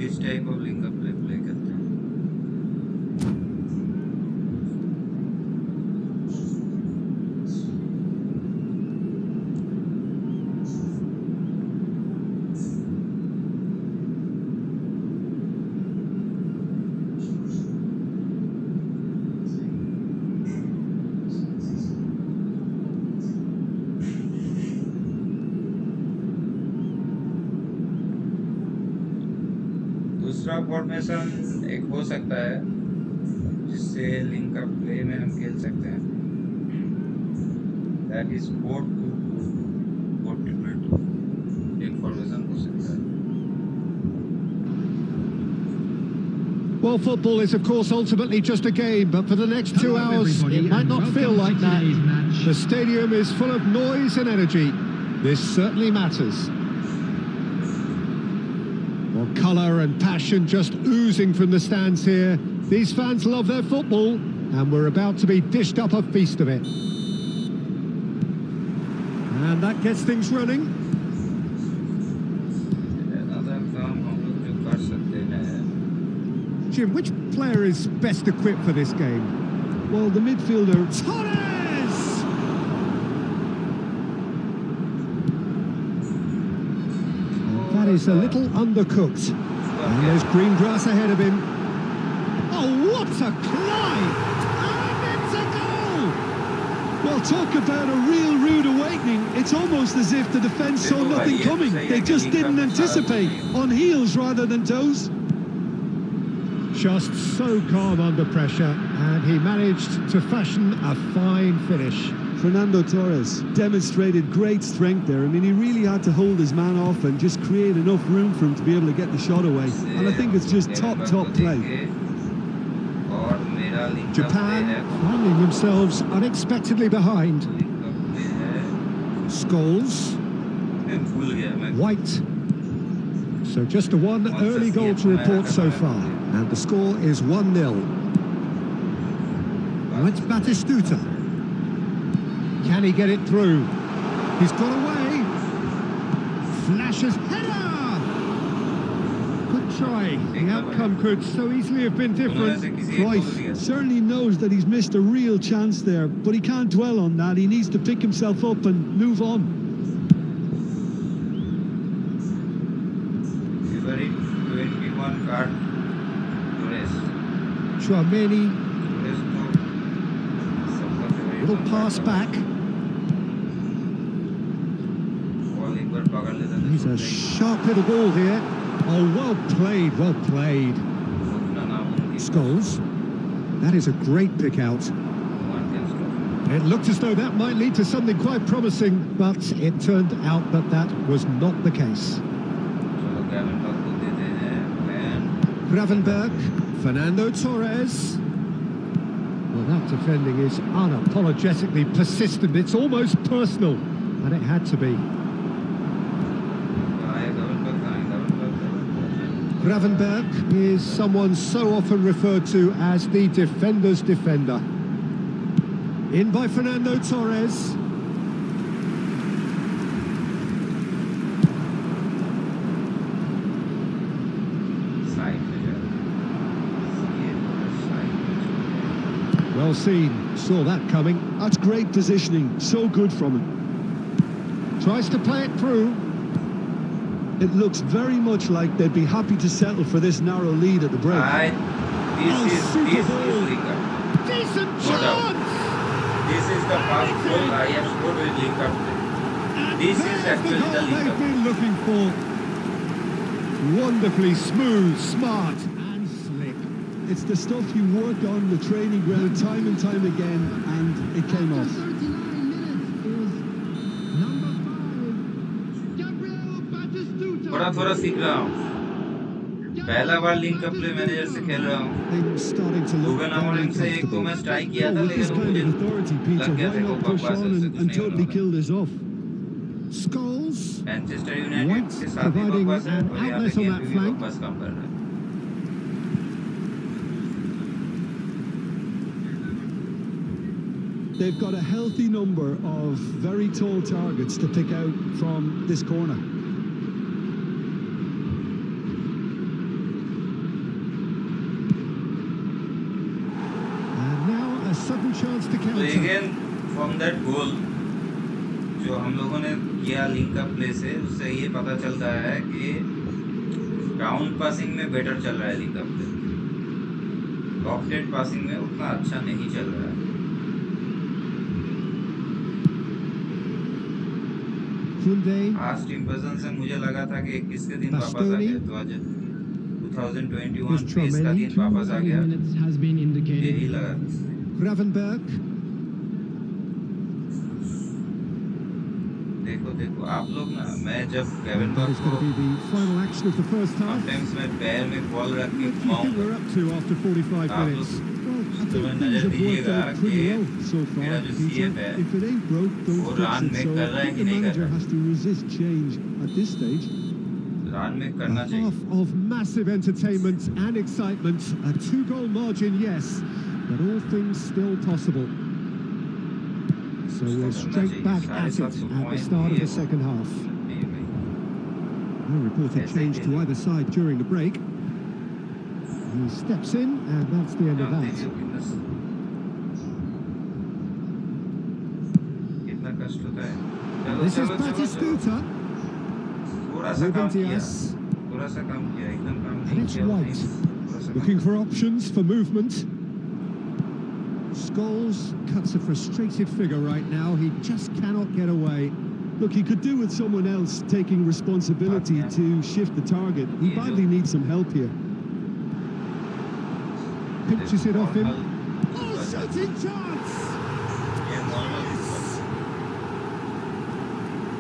इस type of link up play करते हैं। दूसरा फॉर्मेशन एक हो सकता है जिससे लिंक अप प्ले में हम खेल सकते हैं। दैट इज 4-2-4 डिफरेंट एक फॉर्मेशन हो सकता है। Well, football is, of course, ultimately just a game, but for the next 2 hours, it might not feel like that. The stadium is full of noise and energy. This certainly matters. Well, colour and passion just oozing from the stands here. These fans love their football, and we're about to be dished up a feast of it. And that gets things running. Jim, which player is best equipped for this game? Well, the midfielder... Torres! That is a little undercooked. And there's green grass ahead of him. Oh, what a climb! And it's a goal! Well, talk about a real rude awakening. It's almost as if the defence saw nothing coming. They just didn't anticipate. On heels rather than toes. Just so calm under pressure, and he managed to fashion a fine finish. Fernando Torres demonstrated great strength there. I mean, he really had to hold his man off and just create enough room for him to be able to get the shot away. And I think it's just top play. Japan finding themselves unexpectedly behind. Scholes. White. So just a one early goal to report so far. And the score is 1-0. Now it's Batistuta. Can he get it through? He's got away. Flashes header! Good try. The outcome could so easily have been different. Cruyff certainly knows that he's missed a real chance there, but he can't dwell on that. He needs to pick himself up and move on. February 21 card. Chouameni, little pass back. He's a sharp little ball here. Oh, well played, well played. Scholes. That is a great pick out. It looked as though that might lead to something quite promising, but it turned out that that was not the case. Gravenberg, Fernando Torres. Well, that defending is unapologetically persistent. It's almost personal, and it had to be. Gravenberg is someone so often referred to as the defender's defender. In by Fernando Torres. Well seen, saw that coming. That's great positioning, so good from him. Tries to play it through. It looks very much like they'd be happy to settle for this narrow lead at the break. This is Decent no doubt. chance! This is the first goal I have scored with link up. This is There's actually the goal the link they've up. been looking for. Wonderfully smooth, smart and slick. It's the stuff you work on the training ground time and time again, and it came off. थोड़ा थोड़ा सीख रहा हूँ पहला बार link up play manager से खेल रहा हूँ Things starting to look Google very Amorim से एक दो comfortable. मैच ट्राई किया था Well, with लेकिन this वो kind मुझे of authority, लग Peter, गया why था कि वो not push बकवास on है उससे and कुछ नहीं totally होगा kill this off? Scholes. Manchester United White के साथ ही providing बकवास है an और यहाँ पे outlet on गेम that पे भी flank. बकवास काम कर रहा है They've got a healthy number of very tall targets to pick out from this corner. And now a sudden chance to तो counter. Again from that goal जो हम लोगों ने किया लिंक अप प्ले से उससे ये पता चलता है कि ग्राउंड पासिंग में बेटर चल रहा है link up play lofted passing में उतना अच्छा नहीं चल रहा है लास्ट इम्प्रेशन से मुझे लगा था कि 21 के दिन वापस आ गया तो आज 2021 20 का दिन वापस आ गया यही लगा Gravenberg. देखो देखो आप लोग ना मैं जब That ग्रेवेनबर्ग is going को to be the final action of the first half. Sometimes मैं पैर में बॉल रख के What do you think घुमाऊंगा we're up to after 45 आप minutes? लोग Well, I तो think मैं things नजर have worked दीजिएगा out pretty कि well so मेरा far, जो Peter. सीएफ है If it ain't broke, वो don't fix रन it. में So कर I रहा है think कि the नहीं कर manager रहा has to resist change at this stage. Run में A करना चाहिए half of massive entertainment and excitement. A 2-goal margin, yes, but all things still possible. So we're straight back at it at the start of the second half. नहीं भाई No reported change to either side during the break. He steps in, and that's the end of जानते ही that. हो कितना कष्ट होता है चलो This is चलो चलो चलो Batistuta, थोड़ा सा Ruben काम किया Dias, थोड़ा सा काम किया एकदम काम and नहीं it's किया White, थोड़ा सा काम looking for options for movement. Scholes cuts a frustrated figure right now. He just cannot get away. Look, he could do with someone else taking responsibility to shift the target. He badly needs some help here. Pinches it off him. Oh, Shooting chance!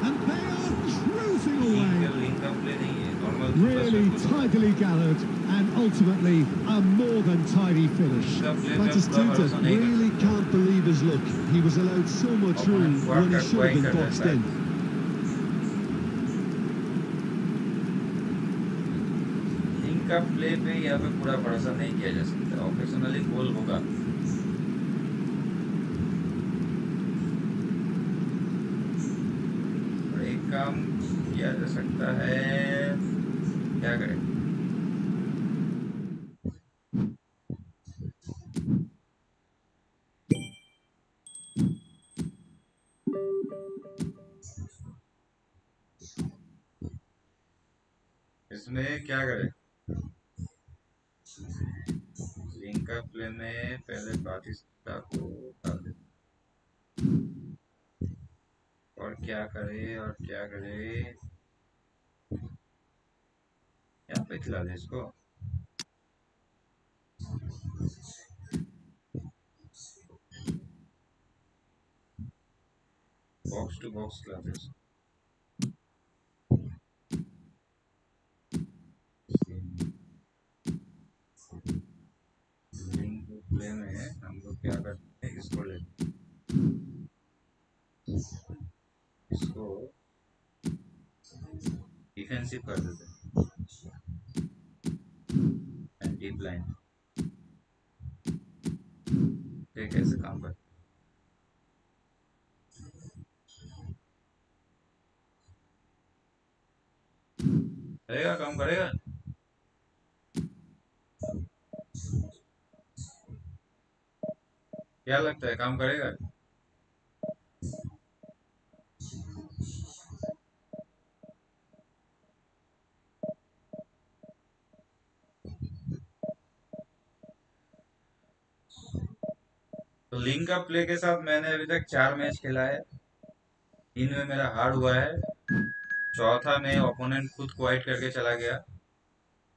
And they are cruising away. Link up play नहीं है normal Really tidily gathered, and ultimately a more than tidy finish. Batistuta really can't believe his luck. He was allowed so much room when he should have been boxed in. Link up play पे यहाँ पे पूरा भरोसा नहीं किया जा सकता occasionally गोल होगा और एक काम किया जा सकता है क्या करें इसमें क्या करें? लिंक अप प्ले में पहले बातिस्ता को डाल दे, और क्या करे और क्या करे, यहाँ पे खिला दे इसको। बॉक्स टू बॉक्स खिला दे इसको। लिंक प्ले में हम लोग क्या करते हैं, इसको लेते हैं, इसको डिफेंसिव कर देते हैं, एंड डीप लाइन। ये कैसे काम करते करेगा, काम करेगा? क्या लगता है, काम करेगा? तो लिंक अप प्ले के साथ मैंने अभी तक 4 मैच खेला है, 3 में मेरा हार हुआ है, चौथा में ओपोनेंट खुद क्वाइट करके चला गया,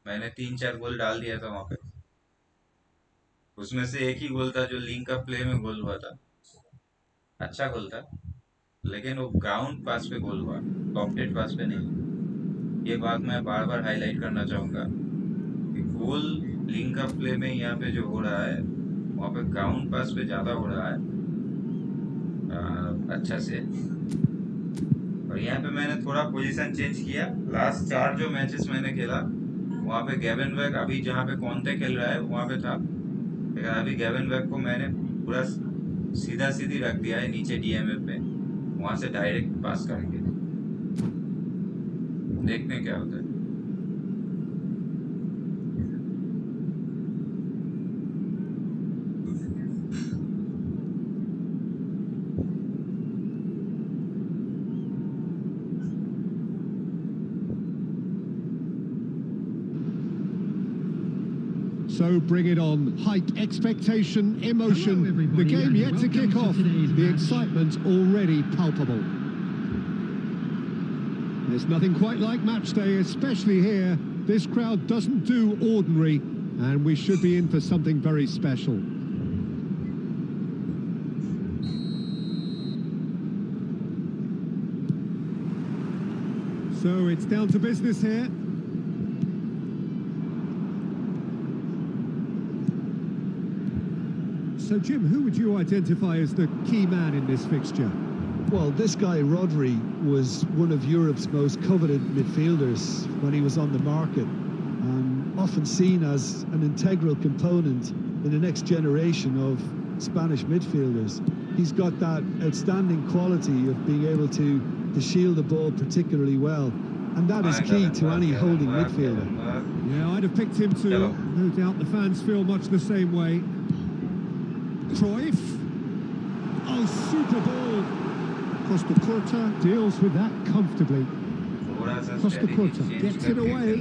मैंने 3-4 गोल डाल दिया था वहां पे। उसमें से एक ही गोल था जो लिंक अप प्ले में गोल हुआ था, अच्छा गोल था, लेकिन वो ग्राउंड पास पे गोल हुआ, टॉप पास पे नहीं। ये बात मैं बार बार हाईलाइट करना चाहूंगा कि गोल लिंक अप प्ले में यहाँ पे जो हो रहा है, वहाँ पे ग्राउंड पास पे ज्यादा हो रहा है अच्छा से। और यहाँ पे मैंने थोड़ा पोजीशन चेंज किया, लास्ट 4 जो मैचेस मैंने खेला वहाँ पे गैवेनबर्ग अभी जहाँ पे कॉन्ते खेल रहा है वहाँ पे था, लेकिन अभी गैवेनबर्ग को मैंने पूरा सीधा सीधी रख दिया है नीचे डीएमएफ पे, वहां से डायरेक्ट पास करेंगे, देखते हैं क्या होता है। So bring it on. Hype, expectation, emotion. Hello, The game and yet to welcome kick to off. today's The match. excitement already palpable. There's nothing quite like match day, especially here. This crowd doesn't do ordinary, and we should be in for something very special. So it's down to business here. So, Jim, who would you identify as the key man in this fixture? Well, this guy, Rodri, was one of Europe's most coveted midfielders when he was on the market, and often seen as an integral component in the next generation of Spanish midfielders. He's got that outstanding quality of being able to shield the ball particularly well, and that is key to any holding midfielder. Yeah, I'd have picked him too. No doubt the fans feel much the same way. Cruyff. Oh, super ball. Costa Curta deals with that comfortably. Costa Curta gets it away.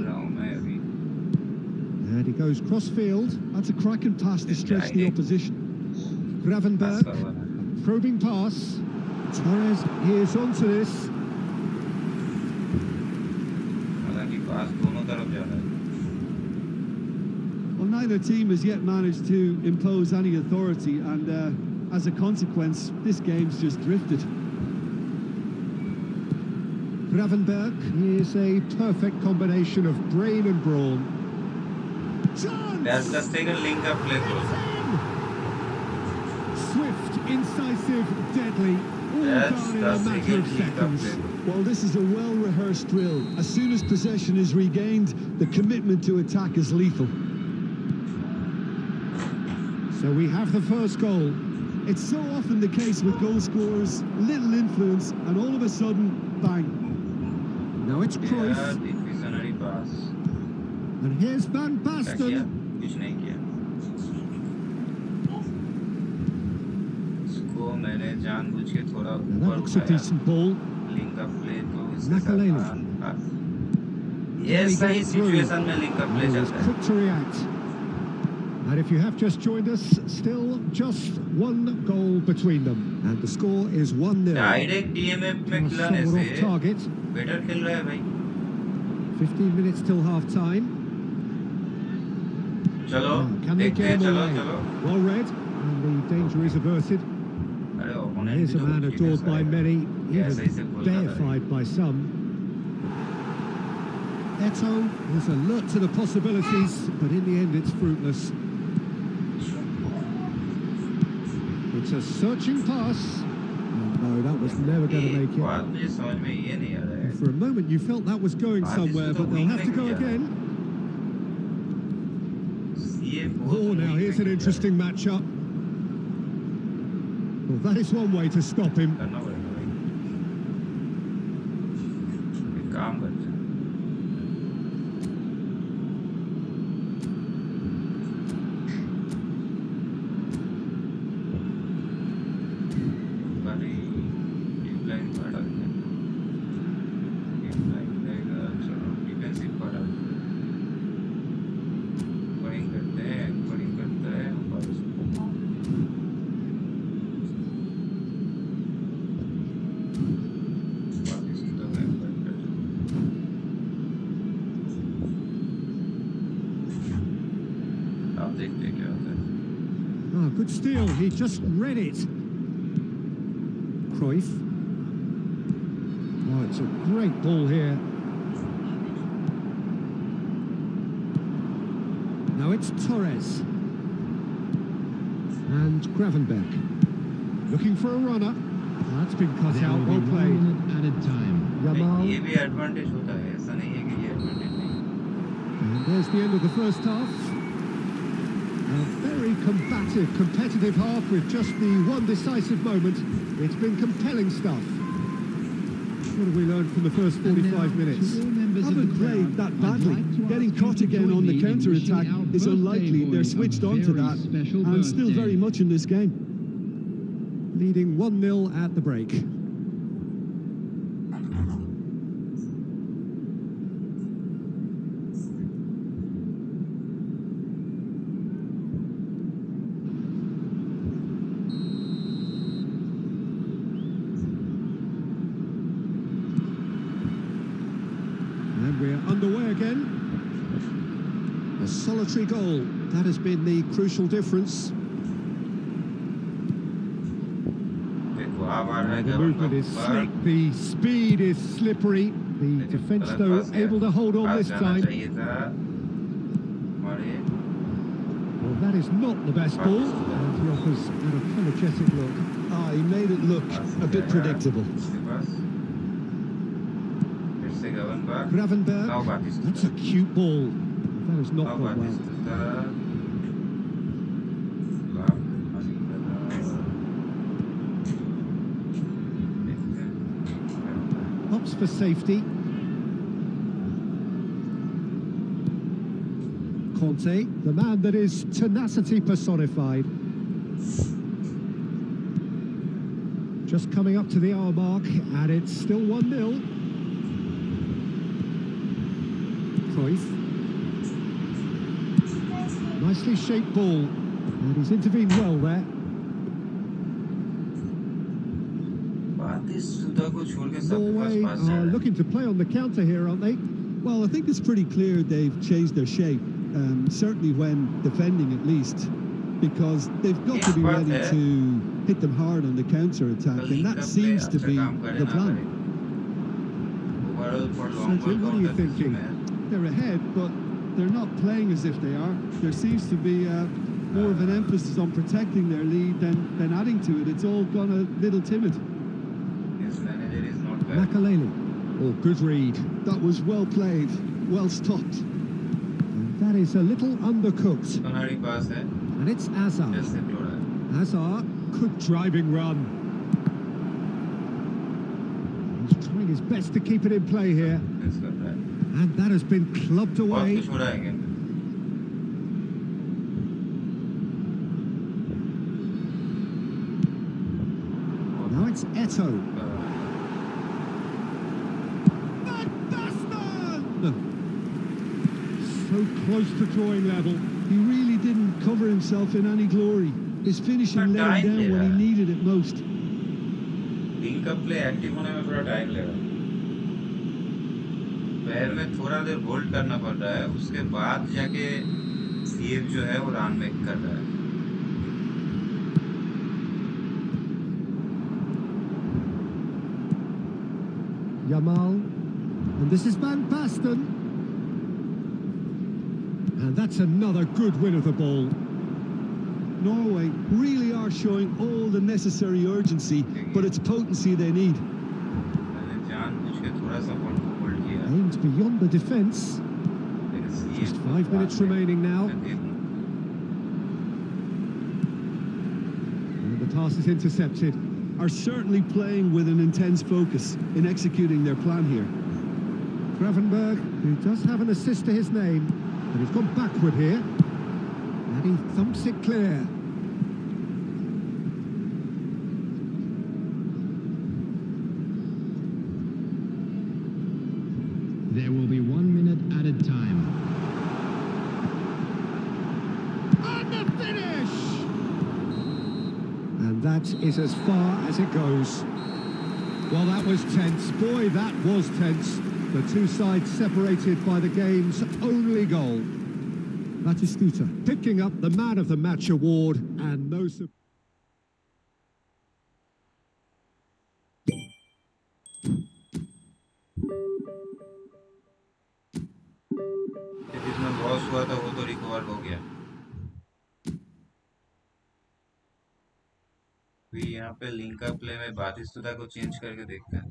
And he goes cross-field. That's a cracking pass to stretch the opposition. Gravenberg, probing pass. Torres hears onto this. Well, neither team has yet managed to impose any authority, and as a consequence, this game's just drifted. Gravenberg is a perfect combination of brain and brawn. That's the second link up play goal. Swift, incisive, deadly, all done in a matter of seconds. Well, this is a well-rehearsed drill. As soon as possession is regained, the commitment to attack is lethal. So we have the first goal. It's so often the case with goal scorers, little influence, and all of a sudden, bang. Now it's Cruyff. And here's Van Basten. कुछ नहीं किया, इसको मैंने जानबूझ के थोड़ा Now ऊपर that looks a उठाया decent ball. Link up play तो इसके साथ Makaleli. ये He सही got through. सिचुएशन में link up play He was चलता है quick to react. And if you have just joined us, still just one goal between them. And the score is 1-0. Direct DMF में खिलाने Somewhat से off target. Better खेल रहा है भाई 15 minutes till half time. चलो Can they देखते get हैं him चलो away? चलो Well read, and the danger is averted. अरे Here's a man adored by many, ऐसे ऐसे even बोल रहा था deified by some. Eto is alert to the possibilities, but in the end it's fruitless. It's a searching pass. Oh, no, that was never going to make it. बात मुझे समझ में ये नहीं आ रहा है For a moment you felt that was going somewhere, but they'll have to go again. ये Oh, now here's an interesting matchup. Well, that is one way to stop him. करना पड़ेगा भाई एक काम करते हैं बारी डीप लाइन पर डालते हैं डीप लाइन रहेगा चलो डिफेंसिव पर डालते हैं बॉलिंग करते हैं और बाकी सुनता है आप देखते हैं क्या होता है Ah, good steal. He just read it. Cruyff. Oh, it's a great ball here. Now it's Torres. And Gravenberg. Looking for a runner. That's been cut There out. will Well be 1 played. minute added time. Yamal. ये भी advantage होता है ऐसा नहीं है कि ये advantage नहीं And there's the end of the first half. A very combative, competitive half with just the one decisive moment. It's been compelling stuff. What have we learned from the first 45 minutes? To all members of Haven't the played crowd, that I'd badly. like to Getting ask you caught to again join on the me in counter-attack wishing our is unlikely. birthday They're boy switched a on to very that special and still birthday. very much in this game. Leading 1-0 at the break. And we're underway again. A solitary goal. That has been the crucial difference. देखो आप आ रहा है The movement is slick, the speed is slippery. The defence, though, able to hold on this time. चाहिए था हमारे Well, that is not the best ball. And he offers an apologetic look. Ah, he made it look a bit predictable. उसके पास फिर से Gravenberg Gravenberg. Now Batista That's a cute ball. That has not now gone well. Batista Hops for safety. Conte, the man that is tenacity personified. Just coming up to the hour mark, and it's still 1-0. Cruyff. Nicely shaped ball, and he's intervened well there. बातिस्ता को छोड़ के सबके पास Norway पास जा are रहा है looking to play on the counter here, aren't they? Well, I think it's pretty clear they've changed their shape, certainly when defending at least, because they've got to be ready to hit them hard on the counter-attack, and that seems to be the plan. Overall for long Sergio, what are you thinking? They're ahead, but they're not playing as if they are. There seems to be more of an emphasis on protecting their lead than adding to it. It's all gone a little timid. This manager is not bad. Makaleli. Oh, good read. That was well played, well stopped. And that is a little undercooked. हमारी पास है And it's Azar. जैसे टोड़ा है Azar, good driving run. He's trying his best to keep it in play here. Miss कर रहा है And that has been clubbed बहुत away. कुछ हो रहा है गेम में It's Eto. Van Basten! So close to drawing level. He really didn't cover himself in any glory. His finishing let him down when he needed it most. Link up play active होने में थोड़ा time लेगा, पैर में थोड़ा देर hold करना पड़ रहा है, उसके बाद जाके सेव जो है वो रन मेक कर रहा है. Yamal, and this is Van Basten. And that's another good win of the ball. Norway really are showing all the necessary urgency, but it's potency they need. Aimed beyond the defence. Just 5 minutes remaining now. And the pass is intercepted. Are certainly playing with an intense focus in executing their plan here. Gravenberg, who does have an assist to his name, but he's gone backward here. And he thumps it clear. There will be 1 minute added time. And the finish! And that is as far as it goes. Well, that was tense. Boy, that was tense. The two sides separated by the game's only goal. Batistuta picking up the Man of the Match award, and no surprise. जिसमें loss हुआ था वो तो recover हो गया. अभी यहाँ पे लिंक अप प्ले में बातिस्तुता को चेंज करके देखते हैं.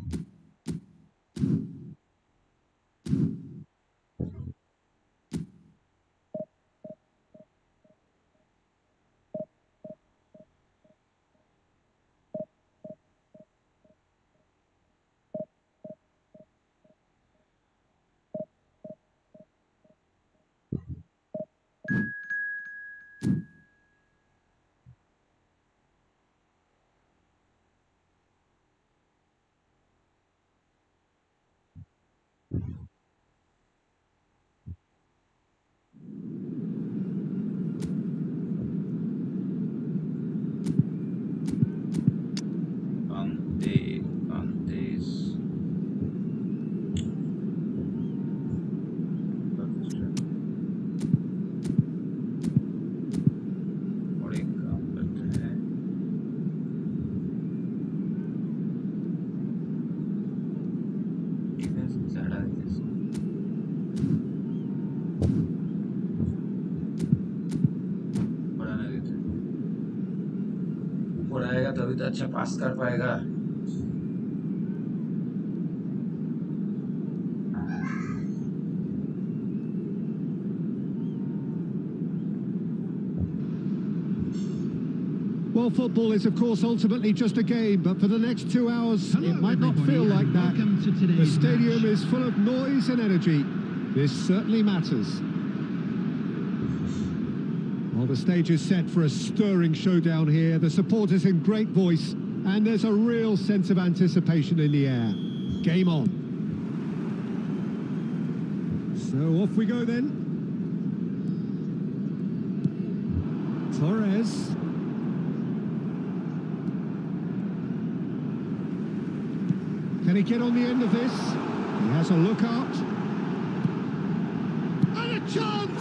तभी तो अच्छा पास कर पाएगा. Well, football is, of course, ultimately just a game, but for the next 2 hours, it might not feel like that. The stadium is full of noise and energy. This certainly matters. Well, the stage is set for a stirring showdown here. The supporters in great voice, and there's a real sense of anticipation in the air. Game on. So off we go then. Torres. Can he get on the end of this? He has a look out. And a chance!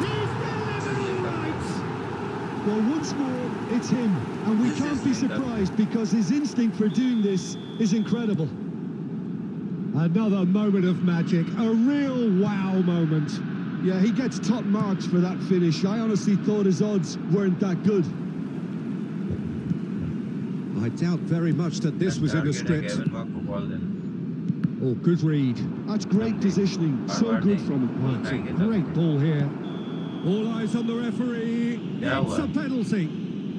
He's delivered all right! Well, once more, it's him. And we can't be surprised because his instinct for doing this is incredible. Another moment of magic, a real wow moment. Yeah, he gets top marks for that finish. I honestly thought his odds weren't that good. I doubt very much that this was in the script. Oh, good read. That's great positioning. So good from him. Well, it's a great ball here. All eyes on the referee. It's a penalty.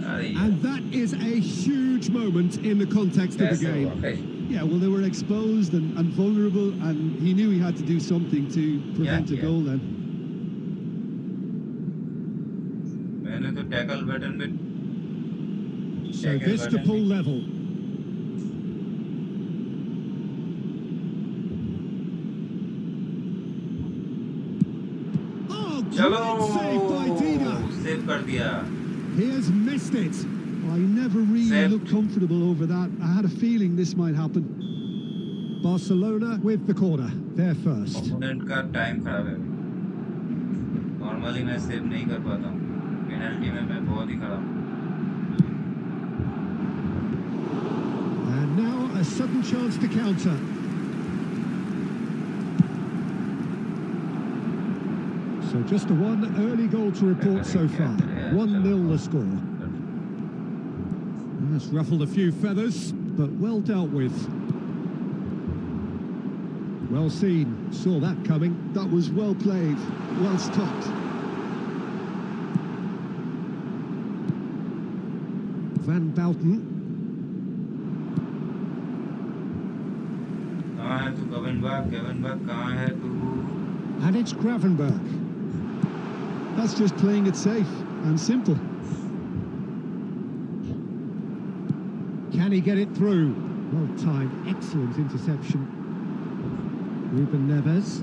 And that is a huge moment in the context of the game. Yeah, well, they were exposed and vulnerable, and he knew he had to do something to prevent a goal then. So this to pull level. चलो Great save by Dida. Save कर दिया. He has missed it. I never really Saved. looked comfortable over that. I had a feeling this might happen. Barcelona with the corner. They're first. Opponent का time खराब है. Normally मैं save नहीं कर पाता हूँ. पेनल्टी में मैं बहुत ही खराब हूँ. And now a sudden chance to counter. So just one early goal to report so far. 1-0 the score. That's ruffled a few feathers, but well dealt with. Well seen, saw that coming. That was well played, well stopped. Van Bouten. कहाँ है तू Kevin बर्ग कहाँ है तू? And it's Gravenberg. That's just playing it safe and simple. Can he get it through? Well timed, excellent interception. Ruben Neves.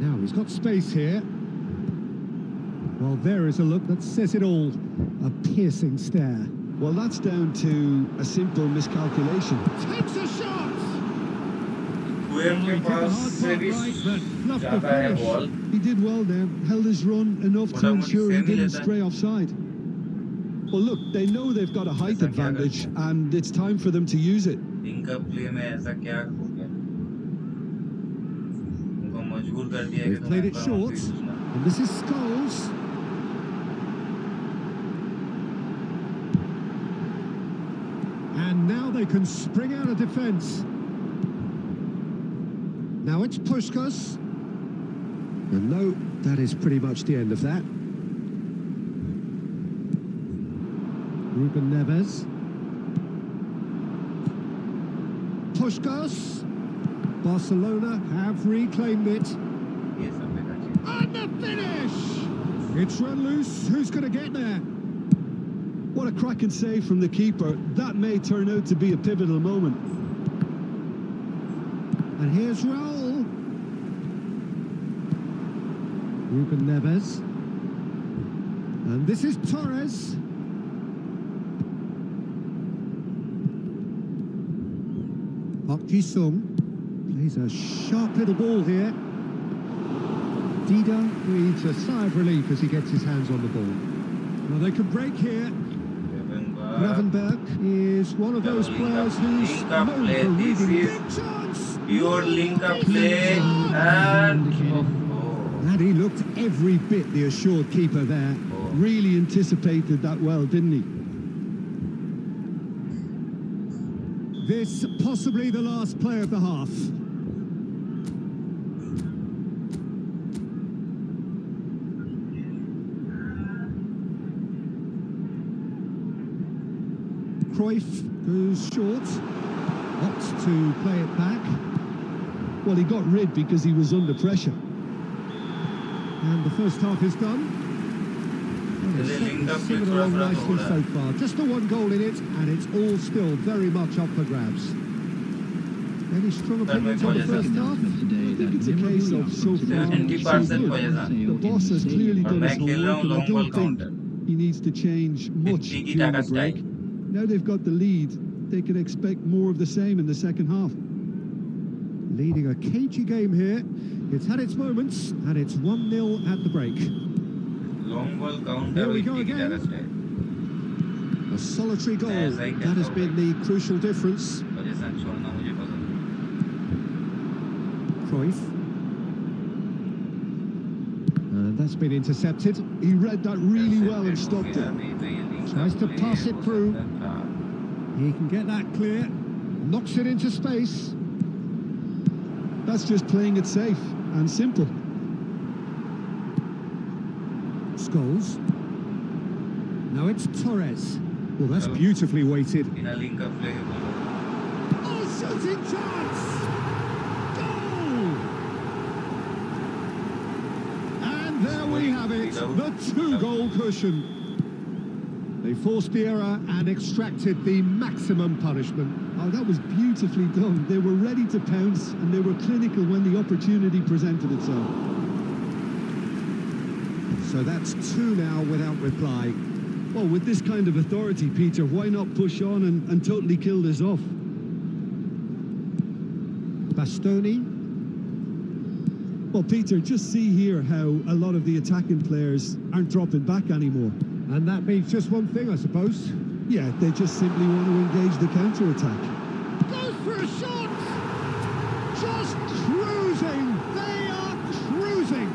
Now he's got space here. Well, there is a look that says it all. A piercing stare. Well, that's down to a simple miscalculation. Takes a shot! कुएम के पास से भी जाता है ball. He did well there, held his run enough to ensure he didn't stray offside. Well, look, they know they've got a height advantage, and it's time for them to use it. Link up play में ऐसा क्या हो गया? उनको मजबूर कर दिया कि They've played it short, and this is Scholes. And now they can spring out of defence. Now it's Puskás. And no, that is pretty much the end of that. Ruben Neves. Puskás. Barcelona have reclaimed it. ये सब देखा चाहिए. And the finish! It's run loose. Who's going to get there? What a cracking save from the keeper. That may turn out to be a pivotal moment. And here's Raul. Ruben Neves. And this is Torres. Park Ji-sung plays a sharp little ball here. Dida breathes a sigh of relief as he gets his hands on the ball. Well, they can break here. Gravenberg is one of those players who's known for reading big chance. Pure link up play and And he looked every bit the assured keeper there. Really anticipated that well, didn't he? This possibly the last play of the half. Cruyff goes short, opts to play it back. Well, he got rid because he was under pressure. And the first half is done. Well, it's singing along nicely so far. Just the one goal in it, and it's all still very much up for grabs. Any strong opinions on the first half? I think it's a case of so far, so good. The boss has clearly done his homework, and I don't think he needs to change much during the break. Now they've got the lead, they can expect more of the same in the second half. Leading a cagey game here. It's had its moments, and it's 1-0 at the break. Long ball counter. Here we go again. A solitary goal. That has been the crucial difference. Cruyff. And that's been intercepted. He read that really well and stopped it. Tries to pass it through. He can get that clear. Knocks it into space. That's just playing it safe and simple. Scholes. Now it's Torres. Well, that's beautifully weighted. Oh, shooting chance! Goal! And there we have it, the two-goal cushion. They forced the error and extracted the maximum punishment. Oh, that was beautifully done. They were ready to pounce and they were clinical when the opportunity presented itself. So that's 2 now without reply. Well, with this kind of authority, Peter, why not push on and totally kill this off? Bastoni. Well, Peter, just see here how a lot of the attacking players aren't dropping back anymore. And that means just one thing, I suppose. Yeah, they just simply want to engage the counter-attack. Goes for a shot! Just cruising! They are cruising!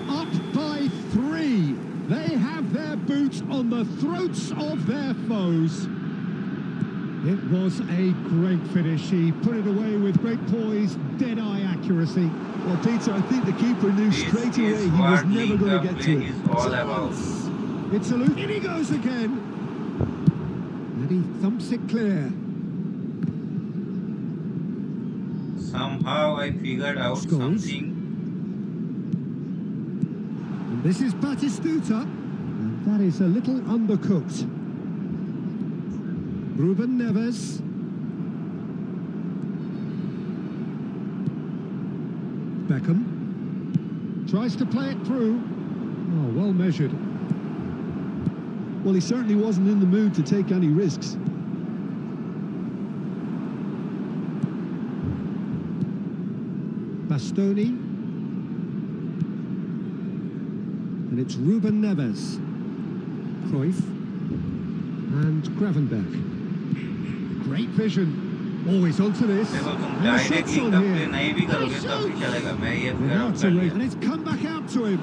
Up by 3. They have their boots on the throats of their foes. It was a great finish. He put it away with great poise, dead-eye accuracy. Well, Peter, I think the keeper knew straight away he was never going to get to it. Is all about. It's a loop. In he goes again. And he thumps it clear. Somehow I figured out Scores. something. And this is Batistuta. And that is a little undercooked. Ruben Neves. Beckham. Tries to play it through. Oh, well measured. Well, he certainly wasn't in the mood to take any risks. Bastoni. And it's Ruben Neves. Cruyff. And Gravenberch. Great vision. Always onto this. देखो तुम And the shot's directly on कब here. Play नहीं भी करोगे तब भी चलेगा मैं ये And figure now out it's कर a लिया race. And it's come back out to him.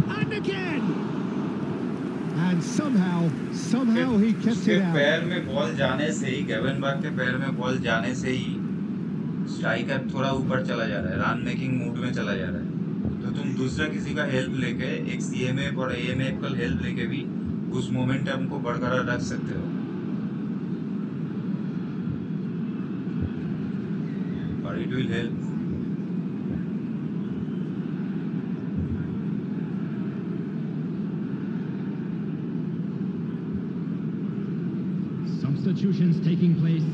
And again. And somehow he kept उसके it out. पैर में बॉल जाने से ही गेवेनबर्ग के पैर में बॉल जाने से ही स्ट्राइकर थोड़ा ऊपर चला जा रहा है, रन मेकिंग मूड में चला जा रहा है। तो तुम दूसरा किसी का हेल्प लेके एक सीएमएफ और एएमएफ का हेल्प लेके भी उस मोमेंटम को बरकरार रख सकते हो। और it will help. Substitutions taking place.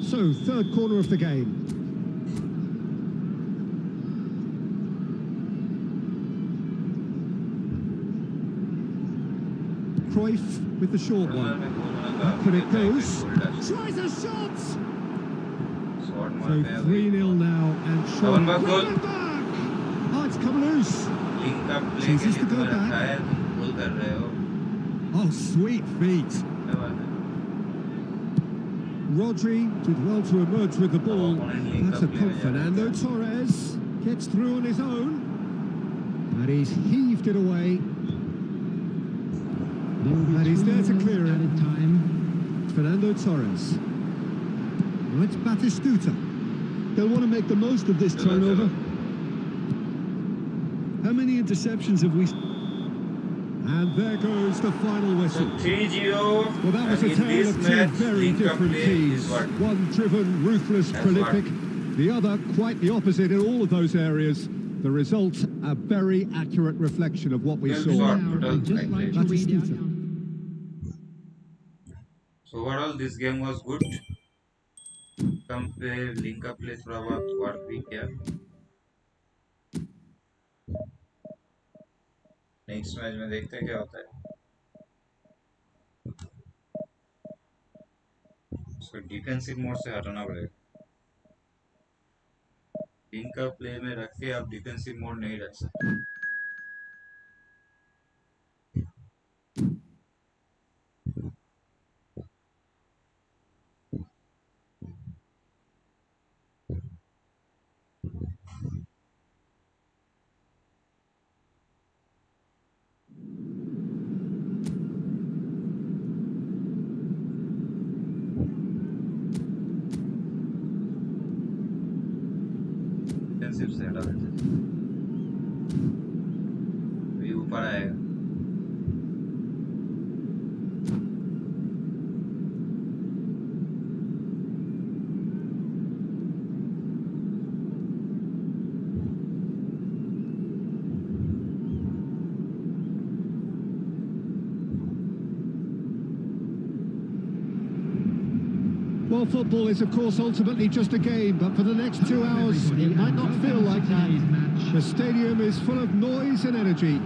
So, third corner of the game. Cruyff with the short one. Up and it goes. Tries a shot! Shot So मारते हैं 3-0 now and shot. Gravenberch goal. Gravenberch! Oh, it's come loose. Link up play के Chooses लिए to go तुम्हें back. रखा है, तुम गोल कर रहे हो। Oh, sweet feet. क्या बात है? Rodri did well to emerge with the ball. opponent link That's a up play में Fernando जाता Torres gets through on his own. And he's heaved it away. And he's there to clear it. Added time. Fernando Torres. Well, it's Batistuta. They'll want to make the most of this turnover. How many interceptions have we... And there goes the final So whistle. 3-0. Well, that was a and in tale this of two match, very link up different play teams. is what One driven, ruthless, That's prolific. The other quite the opposite in all of those areas. The result, a very accurate reflection of what we Well, saw. short. Now, total I'd just like to Batistuta. read out. So overall this game was good. कम पे link up play थोड़ा बहुत work भी किया। Next match में देखते हैं क्या होता है। उसको डिफेंसिव मोड से हटाना पड़ेगा। लिंक अप प्ले में रख के आप डिफेंसिव मोड नहीं रख सकते। डिफेंसिव से हटा देते हैं। अभी ऊपर आएगा। Well, football is, of course, ultimately just a game, but for the next 2 hours, it might not feel like that. The stadium is full of noise and energy.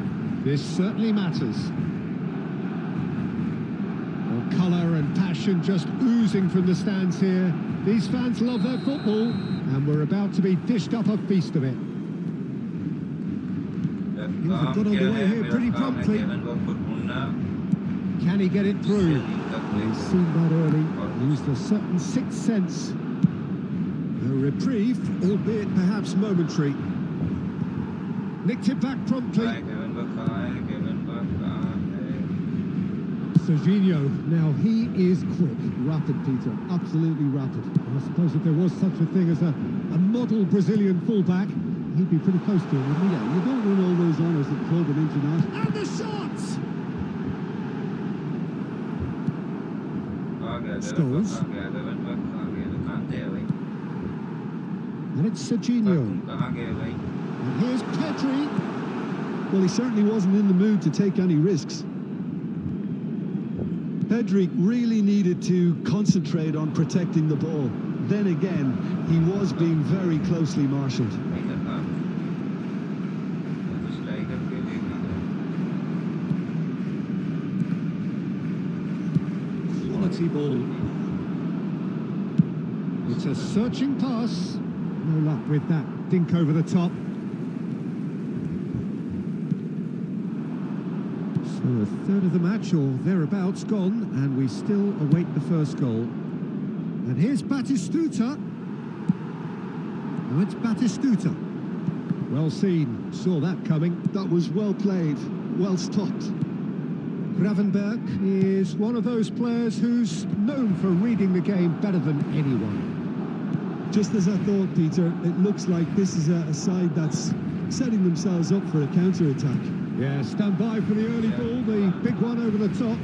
This certainly matters. Well, colour and passion just oozing from the stands here. These fans love their football, and we're about to be dished up a feast of it. Things have got on the way here pretty promptly. Can he get it through? He's seen that early, used a certain sixth sense. A reprieve, albeit perhaps momentary. Nicked it back promptly. Serginho, now he is quick. Rapid, Peter, absolutely rapid. I suppose if there was such a thing as a model Brazilian fullback, he'd be pretty close to him, wouldn't he? Yeah, you don't win all those honours at club and international. And the shots! Scholes. And it's Serginho. And here's Pedri. Well, he certainly wasn't in the mood to take any risks. Pedri really needed to concentrate on protecting the ball. Then again, he was being very closely marshalled. Quality ball. It's a searching pass. No luck with that dink over the top. So a third of the match or thereabouts gone, and we still await the first goal. And here's Batistuta. Now it's Batistuta. Well seen, saw that coming. That was well played, well stopped. Gravenberg is one of those players who's known for reading the game better than anyone. Just as I thought, Peter, it looks like this is a side that's setting themselves up for a counter-attack. Yeah, stand by for the early ball, the big one over the top.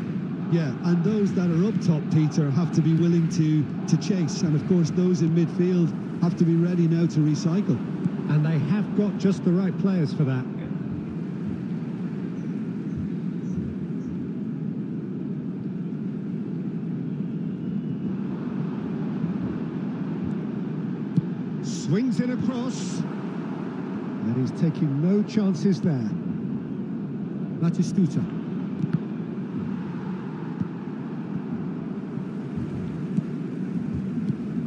Yeah, and those that are up top, Peter, have to be willing to chase. And of course, those in midfield have to be ready now to recycle. And they have got just the right players for that. Swings it across. And he's taking no chances there. Batistuta.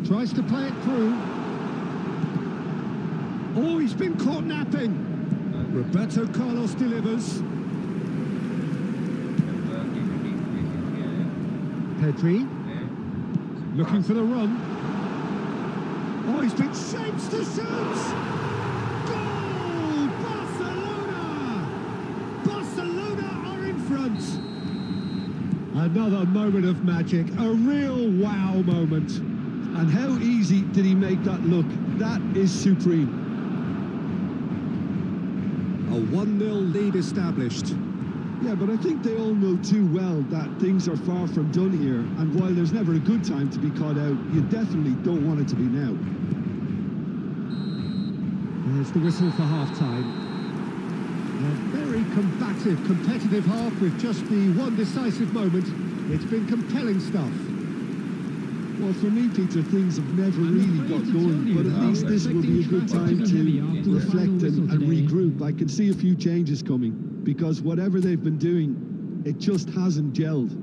Tries to play it through. Oh, he's been caught napping. Roberto Carlos delivers. Pedri. Looking for the run. Oh, he's been shaped to shoot! Goal! Barcelona! Barcelona are in front. Another moment of magic, a real wow moment. And how easy did he make that look? That is supreme. A 1-0 lead established. Yeah, but I think they all know too well that things are far from done here. And while there's never a good time to be caught out, you definitely don't want it to be now. There's the whistle for half-time. A very combative, competitive half with just the one decisive moment. It's been compelling stuff. Well, for me, Peter, things have never really got going, but at least this will be a good time to reflect and regroup. I can see a few changes coming, because whatever they've been doing, it just hasn't gelled.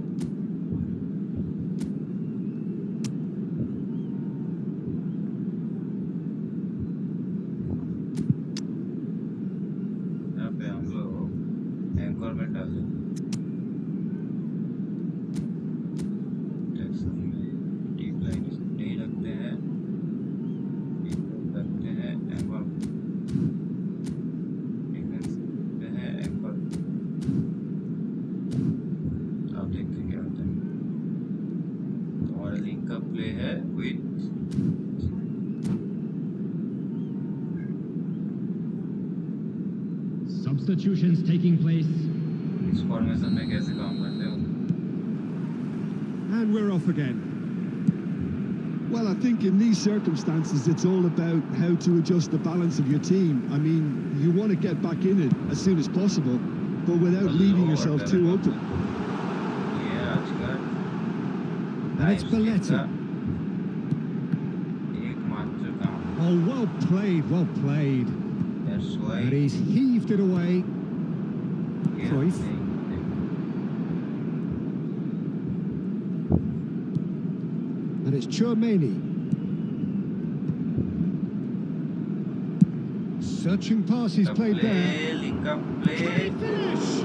Substitutions taking place. इस formation में कैसे काम करते हो? And we're off again. Well, I think in these circumstances, it's all about how to adjust the balance of your team. I mean, you want to get back in it as soon as possible, but without leaving yourself too open. And it's Balletti. Oh, well played, well played. That's why. And he's heaved it away. Yeah, Cruyff. And it's Chouameni. Searching pass he's played there. Link up Can play. he finish?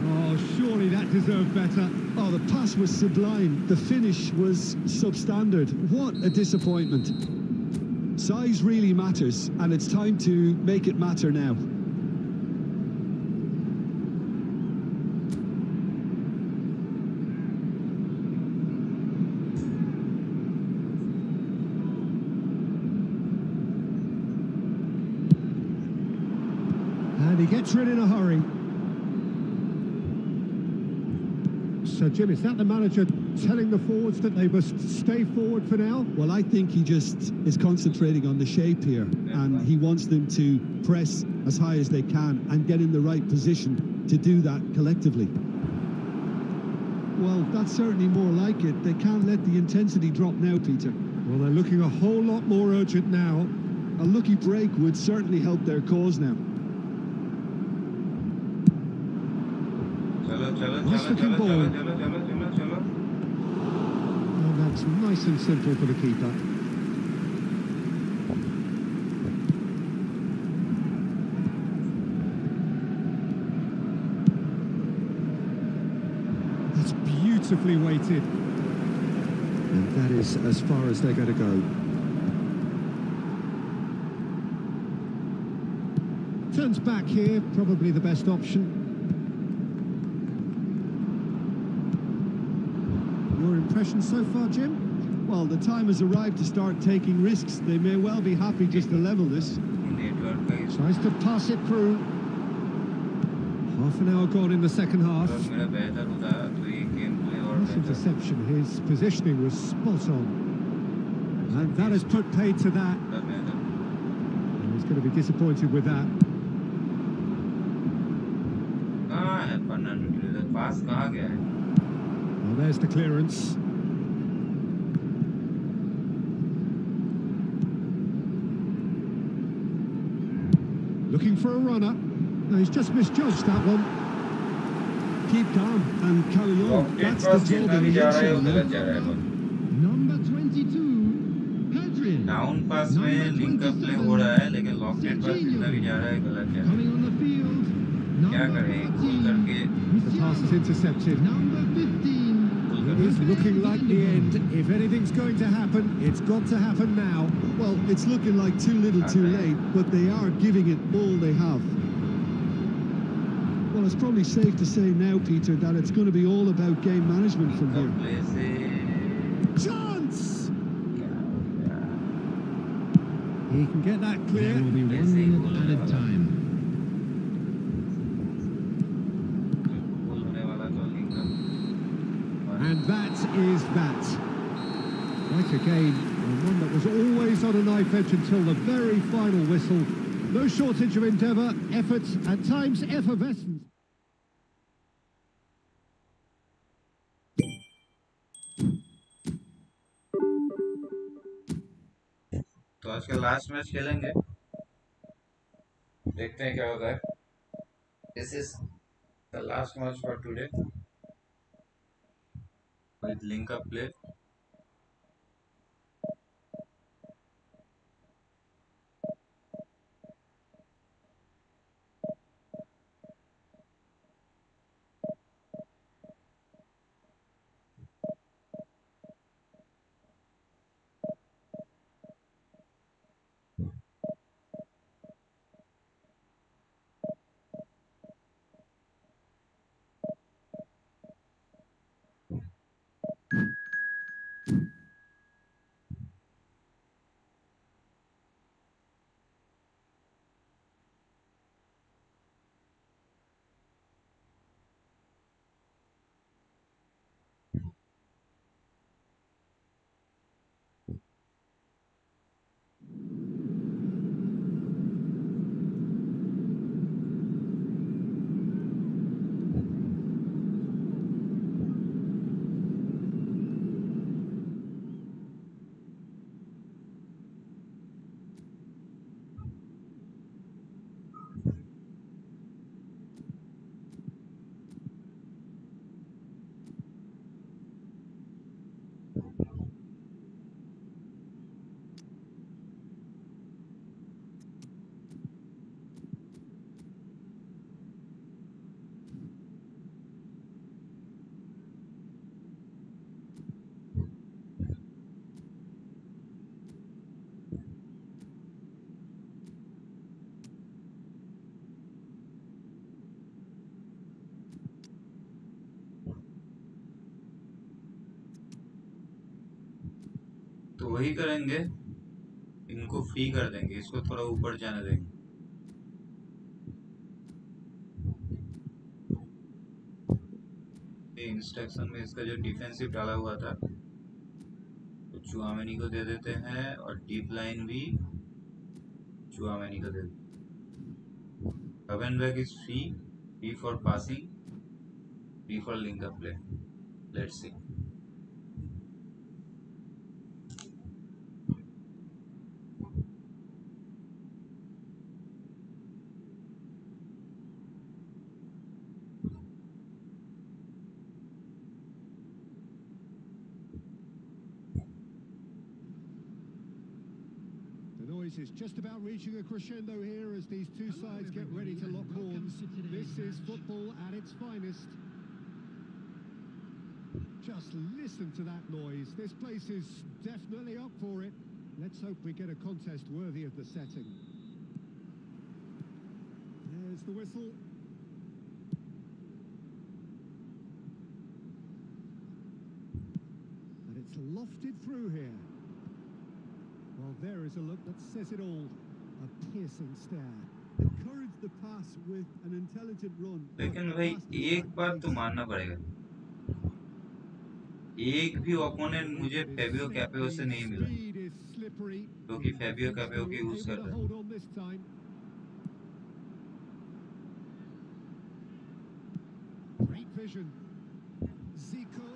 Oh, surely that deserved better. Oh, the pass was sublime. The finish was substandard. What a disappointment. Size really matters, and it's time to make it matter now. And he gets rid in a hurry. So, Jim, is that the manager telling the forwards that they must stay forward for now? Well, I think he just is concentrating on the shape here, and he wants them to press as high as they can and get in the right position to do that collectively. Well, that's certainly more like it. They can't let the intensity drop now, Peter. Well, they're looking a whole lot more urgent now. A lucky break would certainly help their cause now. Nice looking ball. And that's nice and simple for the keeper. That's beautifully weighted. And that is as far as they're going to go. Turns back here, probably the best option. Your impression so far, Jim? Well, the time has arrived to start taking risks. They may well be happy just to level this. Tries to pass it through. Half an hour gone in the second half. Nice interception. His positioning was spot on. And that has put paid to that. And he's going to be disappointed with that. Well, there's the clearance. Looking for a runner. No, he's just misjudged that one. Keep calm and carry on. That's the job in the Number 22, Pedri. Down पास में link up play हो रहा है लेकिन locket पास कितना भी जा रहा है गलत जा रहा Coming on the field, है क्या करें गोल करके The pass is intercepted. number 15. It is looking like the end. If anything's going to happen, it's got to happen now. Well, it's looking like too little too late, but they are giving it all they have. Well, it's probably safe to say now, Peter, that it's going to be all about game management from here. Play से Chance! He can get that clear. There will be 1 minute added time. गोल होने वाला तो link up And that is that. Quite a game, and one that was always on a knife edge until the very final whistle. No shortage of endeavour, effort, at times effervescence. तो आज का last match खेलेंगे देखते हैं क्या होता है this is the last match for today with link up play तो वही करेंगे, इनको फ्री कर देंगे, इसको थोड़ा ऊपर जाने देंगे। इंस्ट्रक्शन में इसका जो डिफेंसिव डाला हुआ था तो चुआमेनी को दे देते हैं, और डीप लाइन भी चुआमेनी को दे देते हैं। Havenberg is free for passing, free for link up play. Let's see. The noise is just about reaching a crescendo here as these two sides get ready to lock horns. This is football at its finest. Just listen to that noise. This place is definitely up for it. Let's hope we get a contest worthy of the setting. There's the whistle. And it's lofted through here. Well, there is a look that says it all. A piercing stare. Encourage the pass with an intelligent run. लेकिन भाई एक बात तो मानना पड़ेगा, एक भी opponent मुझे फेबियो कैपेओ से नहीं मिला जो कि फेबियो कैपेओ की यूज कर रहा है। Great vision. Zico.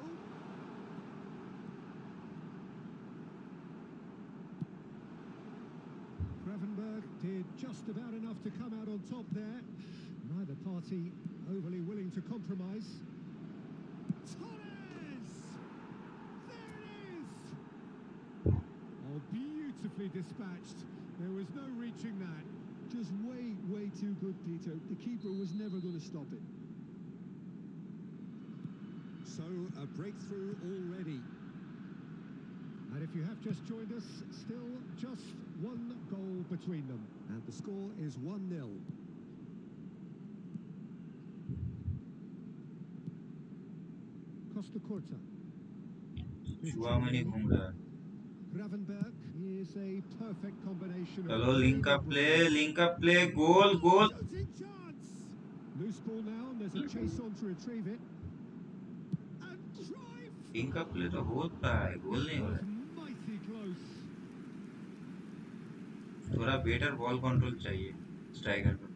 Gravenberg did just about enough to come out on top there. Neither party overly willing to compromise. Torres! There it is! Oh, beautifully dispatched. There was no reaching that. Just way too good, Peter. The keeper was never going to stop it. So, a breakthrough already. And if you have just joined us, still just one goal between them. And the score is 1-0. Costa Corta. Tchouameni घूम रहा है। Gravenberg is a perfect combination. चलो link up play, goal goal. Shooting chance. Loose ball now, and there's a chase on to retrieve it. And drive. Link up play तो होता है, गोल नहीं हो रहा है। Mighty close. थोड़ा बेटर बॉल कंट्रोल चाहिए स्ट्राइकर को।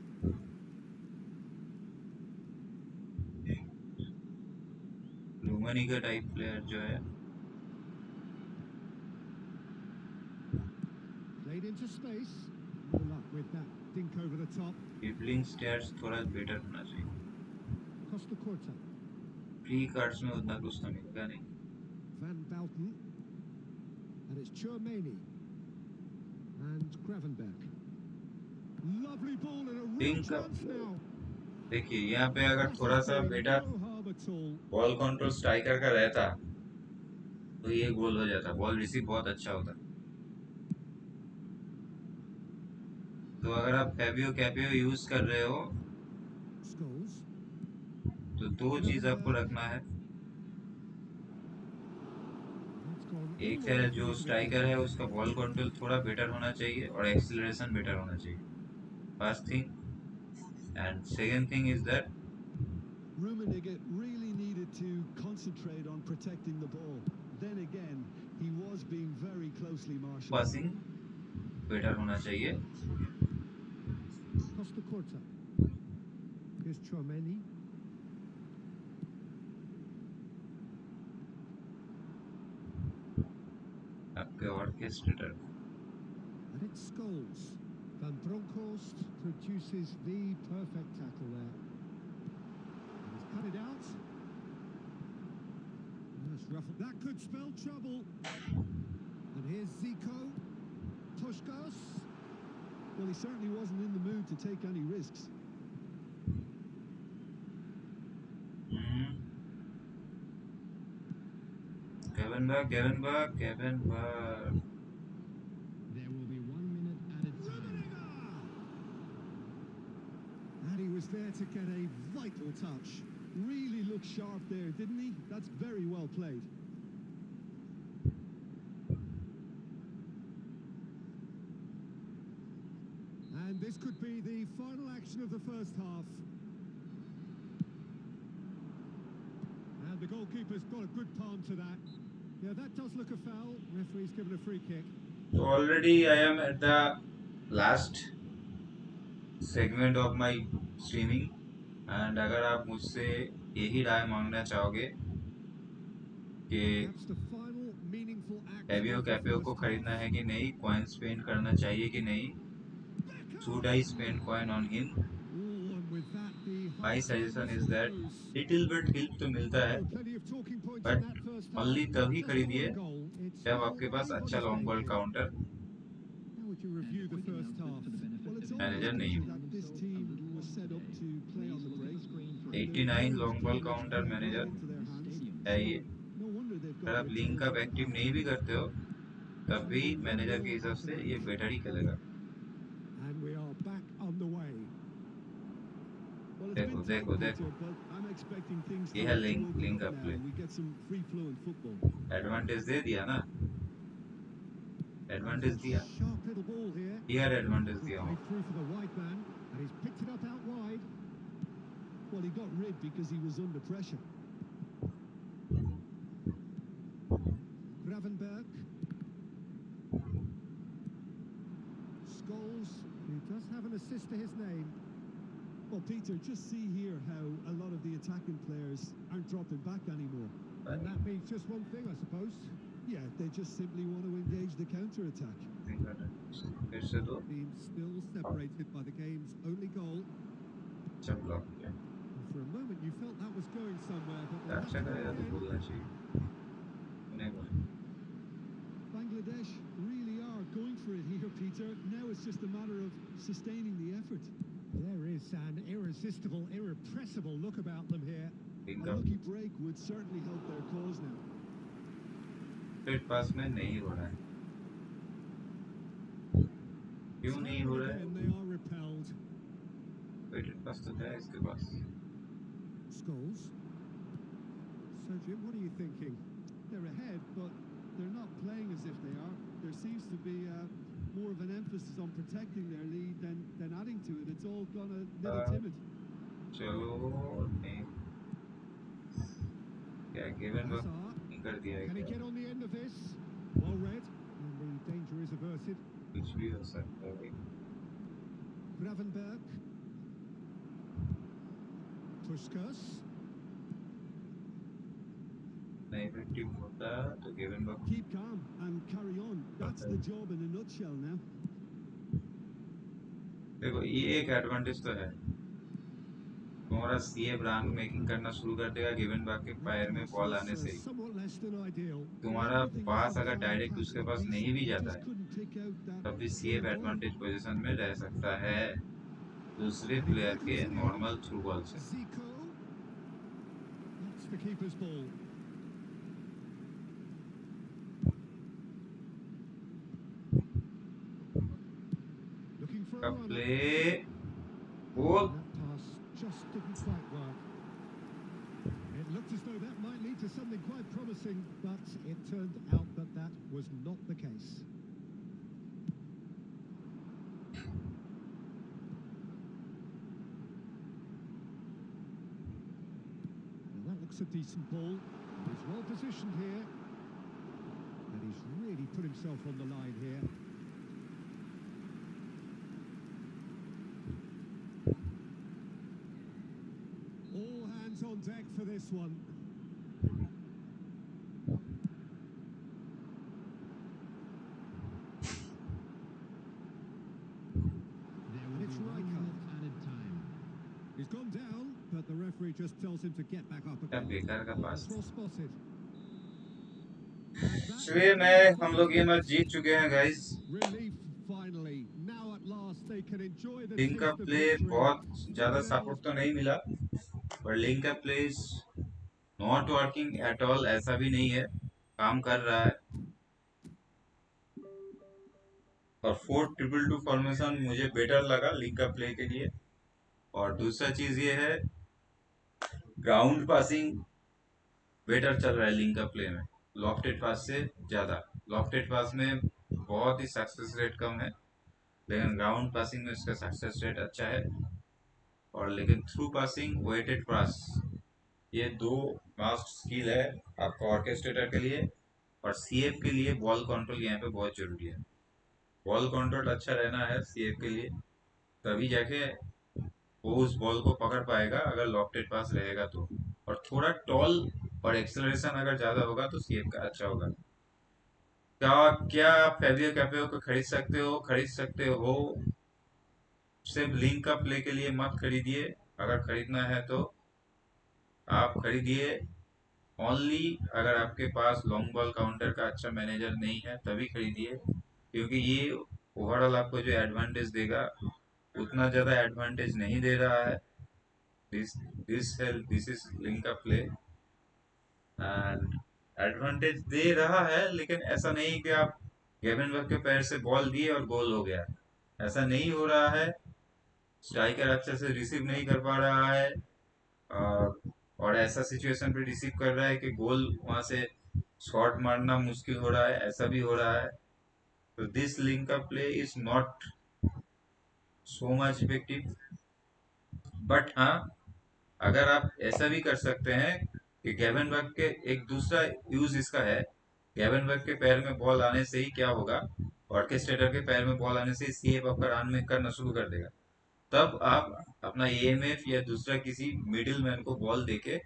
लुमनी का टाइप प्लेयर जो है, Played into space. No luck with that dink over the top. Dribbling stats थोड़ा बेटर होना चाहिए। Costa Corta. फ्री कार्ड्स में उतना कुछ तो मिलेगा नहीं। Van Bouten. And it's Chouameni. And Gravenberg. Lovely ball and a real Link up. chance now. देखिए यहाँ पे अगर थोड़ा सा better No harm at all. Ball control striker का रहता तो ये गोल हो जाता, बॉल रिसीव बहुत अच्छा होता। तो अगर आप फेबियो कैपेओ यूज कर रहे हो Scholes. तो दो चीज आपको रखना है, It's gone all एक the है way जो through to the स्ट्राइकर है keeper. उसका बॉल कंट्रोल थोड़ा बेटर होना चाहिए और एक्सीलरेशन बेटर होना चाहिए, first thing. And second thing is that Rummenigge really needed to concentrate on protecting the ball. Then again, he was being very closely marshaled. Passing better होना चाहिए। Costa Corta. Here's Chouameni. आपके orchestrator And it's Scholes. Van Bronckhorst produces the perfect tackle there. And he's cut it out. That's ruffled. That could spell trouble. And here's Zico. Puskás. Well, he certainly wasn't in the mood to take any risks. Cavenberg. There will be 1 minute added time. And he was there to get a vital touch. Really looked sharp there, didn't he? That's very well played. this could be the final action of the first half. And the goalkeeper's got a good palm to that. Yeah, that does look a foul. Referee's given a free kick. So already I am at the last segment of my streaming, and अगर आप मुझसे यही राय मांगना चाहोगे कि Perhaps the final meaningful act Fabio of the कैपियो को first खरीदना half. है कि नहीं, कॉइन स्पेंड करना चाहिए कि नहीं, should I spend coin on him? Oh, and with that, the My half-time suggestion is whistle that goes. little bit help तो मिलता है, Oh, plenty of talking points in but that first only half. तभी Just the खरीदिए one goal. It's जब still आपके पास अच्छा anybody's long game ball here. Counter How would you review the first half? Well, it's manager obvious, नहीं Peter, हो. that this team was set up to play on the break. And the 89 players long ball played it counter very well manager into their hands. चाहिए. So, no wonder they've अगर got आप their link tails का up at active half नहीं भी time. करते हो तब भी Only one मैनेजर के nil हिसाब after से that. ये बेटर ही खेलेगा. And we are back on the way. Well, it's देखो been tight, देखो Peter, देखो, but I'm expecting things ये to, है to link open link up up now play. and we get some free-flowing football. Advantage दे दिया ना, advantage That's a दिया, sharp little ball here. Clear advantage Good दिया play हूँ. through for the wide man, and he's picked it up out wide. Well, he got rid because he was under pressure. Gravenberg. Scholes, who does have an assist to his name. Well, Peter, just see here how a lot of the attacking players aren't dropping back anymore. And that means just one thing, I suppose. Yeah, they just simply want to engage the counter-attack. फिर से दो, Being still separated by the game's only goal. अच्छा block किया. And for a moment, you felt that was going somewhere, but we'll have अच्छा to go करेगा तो again. बोलना चाहिए, नहीं बोला. Bangladesh really are going for it here, Peter. Now it's just a matter of sustaining the effort. There is an irresistible, irrepressible look about them here. Link A up lucky break would certainly help their cause now. Straight pass में नहीं हो रहा है. क्यों नहीं हो Time and रहा again, है? they are repelled. वेटेड पास तो है इसके पास. Scholes. So, Jim, what are you thinking? They're ahead, but they're not playing as if they are. There seems to be more of an emphasis on protecting their lead than adding to it. It's all gone a little timid. चलो नहीं, क्या given वक्त Hazard. नहीं कर दिया है Can he क्या? get on the end of this? Well read. And the danger is averted. कुछ भी हो सकता है भाई. Gravenberg. Puskas. नहीं इफेक्टिव होता तो गिवन वक्त. Keep calm and carry on. That's the job in a nutshell now. देखो ये एक एडवांटेज तो है, तुम्हारा सीए ब्रांड मेकिंग करना शुरू कर देगा गिवन बैक के That पैर में pass बॉल was आने से ही. somewhat less than ideal. Well, तुम्हारा everything was पास on अगर fine डायरेक्ट path उसके and पास नहीं भी decent. They जाता just है couldn't pick out that तब भी CA through ball. Advantage position में रह सकता है दूसरे And he प्लेयर के welcomes it in. Normal through ball से. Zico. That's the keeper's ball. Looking for a का runner. Play goal. That pass just didn't quite work. It looked as though that might lead to something quite promising, but it turned out that that was not the case. Well, that looks a decent ball. He's well positioned here. And he's really put himself on the line here. All hands on deck for this one. There And will it's be one Rijkaard. minute added time. He's gone down, but the referee just tells him to get back up क्या again. बेकार का पास. That's well spotted. And that चलिए is मैं the हम final लोग ये match product. जीत चुके हैं guys. Relief finally. Now at last they can enjoy the link का taste of प्ले victory. बहुत ज्यादा 3-0. सपोर्ट तो नहीं मिला, पर लिंक का play not working at all ऐसा भी नहीं है, काम कर रहा है. और 4-2-2 फॉर्मेशन मुझे बेटर लगा लिंक का प्ले के लिए. और दूसरा चीज ये है, ग्राउंड पासिंग बेटर चल रहा है लिंक का प्ले में, लॉफ्टेड पास से ज्यादा. लॉफ्टेड पास में बहुत ही सक्सेस रेट कम है, लेकिन ग्राउंड पासिंग में इसका सक्सेस रेट अच्छा है। और लेकिन थ्रू पासिंग, वेटेड पास, ये दो मास्ट स्किल है आपका ऑर्केस्ट्रेटर के लिए। और सीएफ के लिए बॉल कंट्रोल यहाँ पे बहुत जरूरी है। बॉल कंट्रोल अच्छा रहना है सीएफ के लिए, तभी जाके वो उस बॉल को पकड़ पाएगा अगर लॉफ्टेड पास रहेगा तो। और थोड़ा टॉल और एक्सेलरेशन अगर ज्यादा होगा तो सीएफ का अच्छा होगा। क्या क्या आप फेबियो कैपेओ को खरीद सकते हो? खरीद सकते हो। सिर्फ लिंक का प्ले के लिए मत खरीदिए। अगर खरीदना है तो आप खरीदिए ओनली अगर आपके पास लॉन्ग बॉल काउंटर का अच्छा मैनेजर नहीं है, तभी खरीदिए। क्योंकि ये ओवरऑल आपको जो एडवांटेज देगा उतना ज्यादा एडवांटेज नहीं दे रहा है। दिस दिस इज लिंक का प्ले एंड एडवांटेज दे रहा है, लेकिन ऐसा नहीं कि आप गेविन वर्क के पैर से बॉल दिए और गोल हो गया। ऐसा नहीं हो रहा है। स्ट्राइकर अच्छे से रिसीव नहीं कर पा रहा है। और, और ऐसा सिचुएशन पे रिसीव कर रहा है कि गोल वहां से शॉट मारना मुश्किल हो रहा है, ऐसा भी हो रहा है। तो दिस लिंक का play is not so much effective. But हाँ, अगर आप ऐसा भी कर सकते हैं कि गेवन वर्क के एक दूसरा यूज इसका है। गेवन वर्क के पैर में बॉल आने से ही क्या होगा, ऑर्केस्ट्रेटर के पैर में बॉल आने से सीएफ आपका रन में करना शुरू कर देगा। तब आप अपना एएमएफ या दूसरा किसी मिडिल मैन को बॉल देके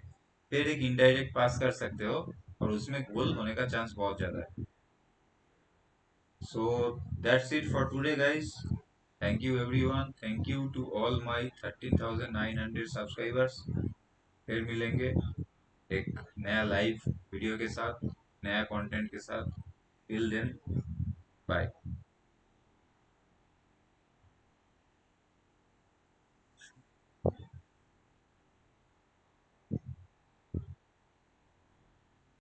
फिर एक इनडायरेक्ट पास कर सकते हो, और उसमें गोल होने का चांस बहुत ज्यादा है। So that's it for today, guys. Thank you, everyone. Thank you to all my 13,900 subscribers. फिर मिलेंगे एक नया लाइव वीडियो के साथ, नया कंटेंट के साथ। Till then, bye.